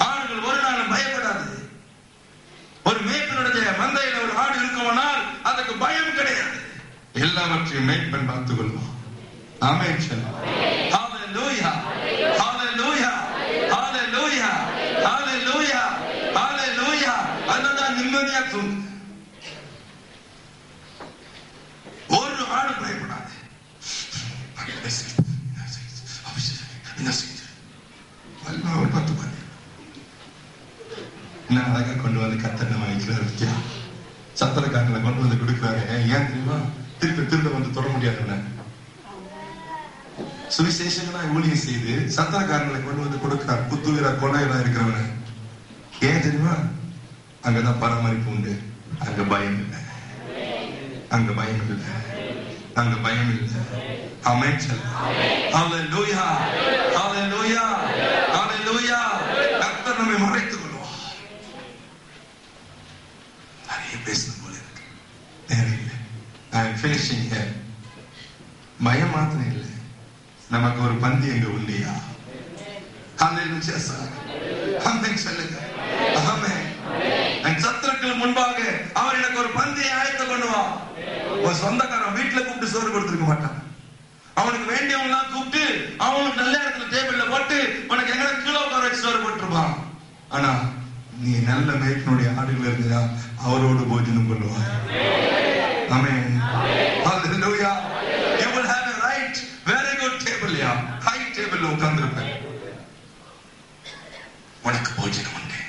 ஆடுகள் ஒரு நாளும் பயப்படாது. ஒரு மேய்ப்பனுடைய மந்தையில ஒரு ஆடு இருக்குமானால் அதுக்கு பயம் கிடையாது. எல்லாவற்றையும் மேய்ப்பன் பார்த்துக் கொள்வான். ஆமென் சொல்லுங்க. ஹalleluya, ஹalleluya, ஹalleluya, ஹalleluya, ஹalleluya. அதுதான் நிம்மதியா தூங்கு. ஒரு ஆடு பயப்படாது. எல்லாம் பார்த்து பாரு. என்ன அழகா கொண்டு வந்து கத்தனை வாங்கிக்கிறாரு. சத்திரக்காரங்களை கொண்டு வந்து கொடுக்குறாரு. ஏன் தெரியுமா? திரும்ப வந்து தொட முடியாது. சுவிசேஷங்களாய் ஊழியம் செய்து சத்திரக்காரங்களை கொண்டு வந்து கொடுக்கிறார். புத்துவிரா கொலையெல்லாம் இருக்கிறவன. ஏன் தெரியுமா? அங்கதான் பராமரிப்பு உண்டு. அங்க பயம் இல்லை. அங்க பயம் இல்லை. அங்க பயம் இல்லை. ஆமென் சொல்லுங்க. ஹalleluya, ஹalleluya, ஹalleluya. கர்த்தர் நம்மை மறைத்துக் கொள்வார். நிறைய பேசணும் போல இருக்கு, நேரம் இல்லை. I am finishing here. பயம் மாத்திரம் இல்லை, நமக்கு ஒரு பந்தி எங்க உண்டியா. ஹalleluya சொல்லுங்க. ஆமென் சொல்லுங்க. ஆமென். சத்துருக்கள் முன்பாக அவர் எனக்கு ஒரு பந்தியை ஆயத்தம் பண்ணுவார். ஒரு சொந்தக்காரன் வீட்டுல கூப்பிட்டு சோறு கொடுத்திருக்க மாட்டான். அவனுக்கு வேண்டியவங்க எல்லாம் கூப்பிட்டு அவனுக்கு நல்ல இடத்துல டேபிள்ல போட்டு உனக்கு எங்க கிலோ உட்கார வச்சு சோறு போட்டுருப்பான். ஆனா நீ நல்ல மேய்ப்பனுடைய ஆடுகள் இருந்தா அவரோடு போஜனம் பண்ணுவாய். ஆமென். ஹalleluya. You will have a right very good table. Yeah high table உட்கார்ந்திருப்பேன். உனக்கு போஜனம் உண்டு.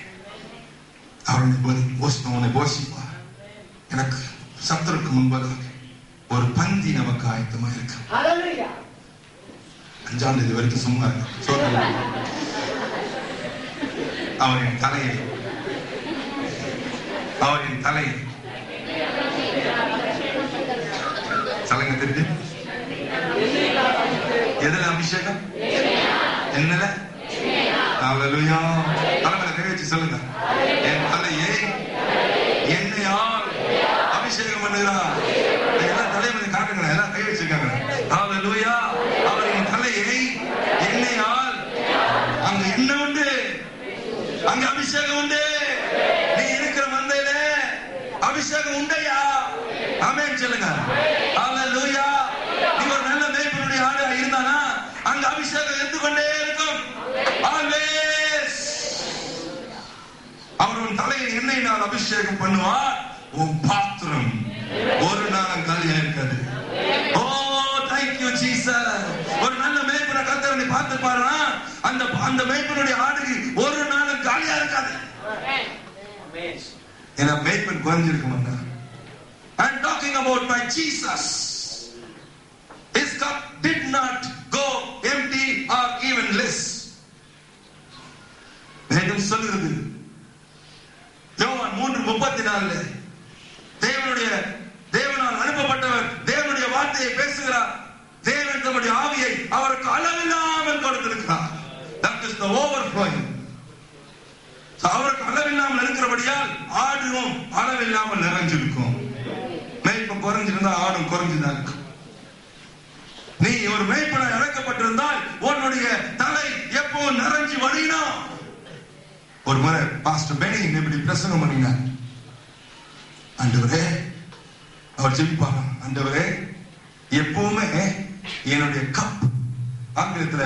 அவனை போஷிப்பார். எனக்கு சத்துருக்கு முன்பதாக ஒரு பந்தி நமக்கு ஆயத்தமா இருக்கு. 5ஆம் தேதி வரைக்கும் சும்மா இருக்கு. அவரின் தலையை சொல்லுங்க தெரிஞ்சு எதுல அபிஷேகம்? என்னல? ஹalleluya. தலைமையில கை வச்சு சொல்லுங்க, என் தலையை எண்ணெயால் அபிஷேகம் பண்ணுகிறார். எல்லாம் தலைமையில காட்டுங்க, எல்லாம் கை வச்சிருக்காங்க. ஹalleluya. அவரின் தலையை எண்ணெயால், அங்க எண்ணெய் உண்டு, அங்க அபிஷேகம் உண்டு. நீ இருக்கிற மந்தையில அபிஷேகம் உண்டையா? ஆமென் சொல்லுங்க. ஹalleluya. நீ ஒரு நல்ல மேய்ப்பனுடைய ஆடா இருந்தானா அங்க அபிஷேகம் இருந்து கொண்டே இருக்கும். ஆல்வேஸ் அவர் உன் தலையை எண்ணெயினால் அபிஷேகம் பண்ணுவார். உன் பாத்திரம் ஒரு நாளும் காலியா இருக்காது. ஓ thank you Jesus. ஒரு நல்ல மேய்ப்பனை கர்த்தர் பார்த்து பாருனா அந்த மேய்ப்பனுடைய ஆடுக்கு ஒரு நாளும் காலியா இருக்காது. ஏன்னா மேய்ப்பன் குறைஞ்சிருக்க மாட்டான். I'm talking about my Jesus. His cup did not go empty or even less. வேதம் சொல்கிறது யோவான் 3:34 தேவனால் அனுப்பப்பட்டவர் தேவனுடைய வார்த்தையை பேசுகிறார். தேவன் தம்முடைய ஆவியை அவருக்கு அளவில்லாமல் கொடுத்திருக்கிறார். That is the overflowing. அவருக்கு அளவில்லாமல் இருக்கிறபடியால் ஆடும் அளவில்லாமல் நிறைஞ்சிருக்கும். மேய்ப்பன் குறைஞ்சிருந்தா ஆடும் குறைஞ்சுதான் இருக்கும். நீ ஒரு மேய்ப்பனை இறக்கப்பட்டிருந்தால் உன்னுடைய தலை எப்பவும் நிறைஞ்சு வழியணும். ஒரு முறை பாஸ்டர் பெனி இப்படி பிரசங்கம் பண்ணினார். ஆண்டவரே, அவர் ஜெபிப்பாங்க, ஆண்டவரே எப்பவுமே என்னுடைய கப், ஆங்கிலத்துல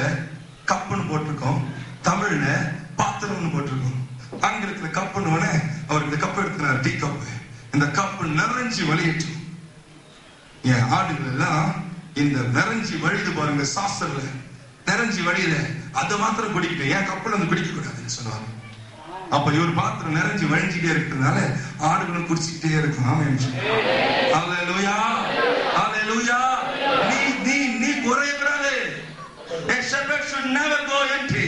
கப்புன்னு போட்டிருக்கோம், தமிழ்ல பாத்திரம்னு போட்டிருக்கோம். ஆங்கிலத்துல கப்புன்னு அவர் இந்த கப் எடுத்துனார், டீ கப்பு. இந்த கப்பு நிறைஞ்சு வழியிட்டு என் ஆடுகள் எல்லாம் இந்த நிறைஞ்சி வழிது பாருங்க, சாஸ்திரல நிறைஞ்சி வழியில அதை மாத்திரம் குடிக்கிட்டேன், என் கப்பல் வந்து குடிக்க கூடாதுன்னு சொல்லுவாங்க. அப்ப இவர் பாத்திரம் நிறைஞ்சு வழிஞ்சிட்டே இருக்கிறதுனால ஆடுகளும் குடிச்சுக்கிட்டே இருக்கும். ஹalleluya, ஹalleluya. நீ குறையக்கூடாது. A shepherd should never go empty.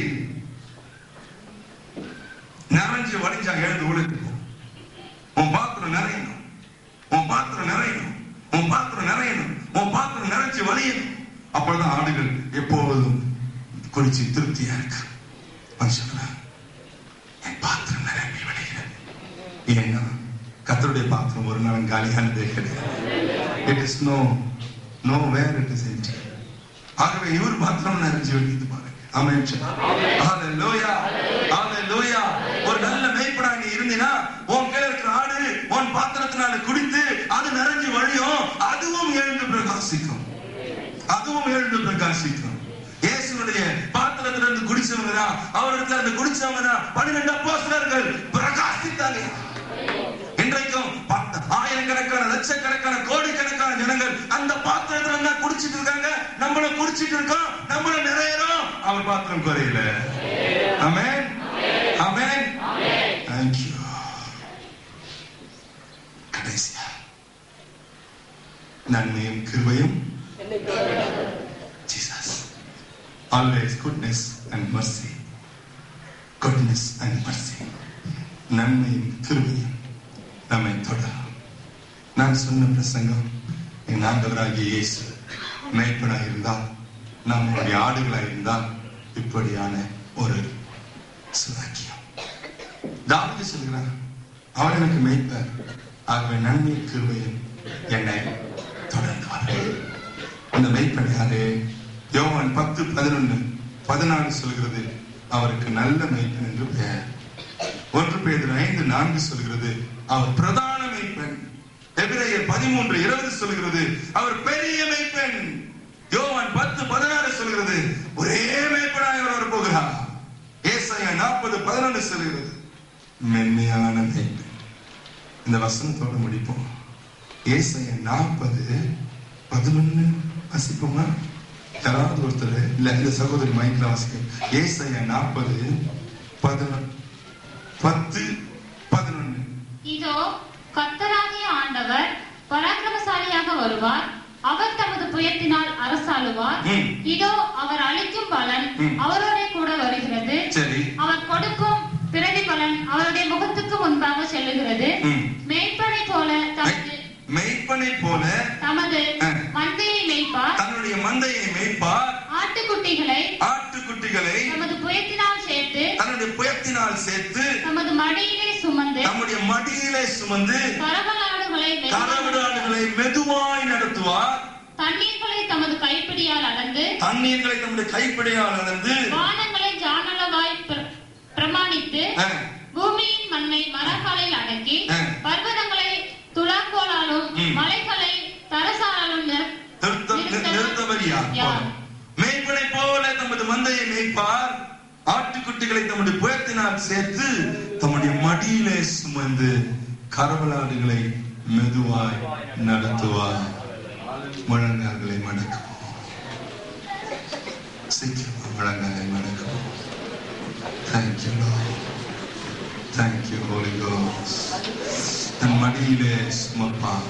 நிறைஞ்சு வழிஞ்சா எழுந்து உழைக்கும். உன் பாத்திரம் நிறையணும், உன் பாத்திரம் நிறையணும், உன் பாத்திரம் நிறையணும், உன் பாத்திரம் நிறைஞ்சு வழியணும். அப்பொழுதுதான் ஆடுகள் எப்போதும் குடிச்சு திருப்தியா இருக்கு. என் பாத்திரம் நிரம்பி வழிகிறது. ஏன்னா கர்த்தருடைய பாத்திரம் ஒரு நாளும் காலியானதே கிடையாது. It is nowhere it is empty. ஆகவே இவர் பாத்திரம் நிறைஞ்சு வழியுது பாருங்க. ஆமென். ஹalleluya, ஹalleluya. ஒரு நல்ல மேய்ப்பனா நீ இருந்தினா உன் கீழ இருக்கிற ஆடு உன் பாத்திரத்தினால குடித்து அது நிறைஞ்சு வழியும், அதுவும் எழுந்து பிரகாசிக்கும், அதுவும் எழுந்து பிரகாசிக்கும். இயேசுவுடைய பாத்திரத்திலிருந்து குடிச்சவங்க தான், அவருக்கு அந்த குடிச்சவங்க தான் 12 அப்போஸ்தலர்கள் பிரகாசித்தாங்க. இன்றைக்கும் ஆயிரக்கணக்கான லட்சக்கணக்கான கோடிக்கணக்கான ஜனங்கள் அந்த பாத்திரத்துல தான் குடிச்சிட்டு இருக்காங்க. நம்மளும் குடிச்சிட்டு இருக்கோம், நம்மளும் நிறையறோம், அவர் பாத்திரம் குறையல. ஆமென், ஆமென். Thank you. கடைசியா நன்மையும் கிருபையும், Jesus, always goodness and mercy, goodness and mercy. நன்மையும் கிருபையும் நம்மை தொடரும். நான் சொன்ன பிரசங்கம் என் ஆண்டவராகிய இயேசு மேய்ப்பனாக இருந்தால், நம்முடைய ஆடுகளாக இருந்தால் இப்படியான ஒரு சுவாக்கியம். தாவீது சொல்கிறார், அவர் எனக்கு மேய்ப்பர், ஆகவே நன்மை கிருபையும் என்னை தொடர்ந்து வரும். இந்த மேய்ப்பனையாலே யோவான் 10:11-14 சொல்கிறது, அவருக்கு நல்ல மேய்ப்பன் என்று பெயர். 1 பேதுரு 5:4 சொல்கிறது, அவர் பிரதான மேய்ப்பன். எபிரேயர் 13:20 சொல்கிறது, அவர் பெரிய மேய்ப்பன். யோவான் 10:16 சொல்கிறது, ஒரே மேய்ப்பனாய் அவர் வரப்போகிறார். ஏசாயா 40:11 சொல்கிறது, மென்மையான மேய்ப்பன். இந்த வசனத்தோட முடிப்போம். ஏசாயா 40:11 வாசிப்போமா? யாராவது ஒருத்தர், இல்ல இந்த சகோதரி மைக்ல வாசிக்கும். ஏசாயா 40:10-11. இதோ கர்த்தராகிய ஆண்டவர் பராக்கிரமசாலியாக வருவார், அவர் தமது புயத்தினால் அரசாளுவார். இதோ அவர் அளிக்கும் பலன் அவரோட கூட வருகிறது, அவர் கொடுக்கும் பிரதிபலன் அவருடைய முகத்துக்கு முன்பாக செல்லுகிறது. மேய்ப்பனை போல தமது மந்தையை மேய்ப்பார், தன்னுடைய மந்தையை மேய்ப்பார். ஆட்டுக்குட்டிகளை தமது புயத்தினால் சேர்த்து தமது மடியிலே சுமந்து கறவலாடுகளை மெதுவாய் நடத்துவார். தண்ணீர்களை தமது கைப்பிடியால் அளந்து வானங்களை ஜானளவாய் பிரமாணித்து பூமியின் மண்ணை மரக்காலில் அடக்கி பர்வதங்களை துலாக்கோலாலும் மலைகளை தரசாலும் நிறுத்தவர் யார்? மேய்ப்பனை போல தமது மந்தையை மேய்ப்பார், ஆட்டுக்குட்டிகளை தமது புயத்தினால் சேர்த்து தம்முடைய மடியிலே சுமந்து கறவலாடுகளை மெதுவாய் நடத்துவார். முழங்கால்களை மடக்குவோம், சீக்கிரமா முழங்காலை மடக்குவோம். Thank you, Lord. Thank you, Holy Ghost. தன் மடியிலே சுமப்பார்.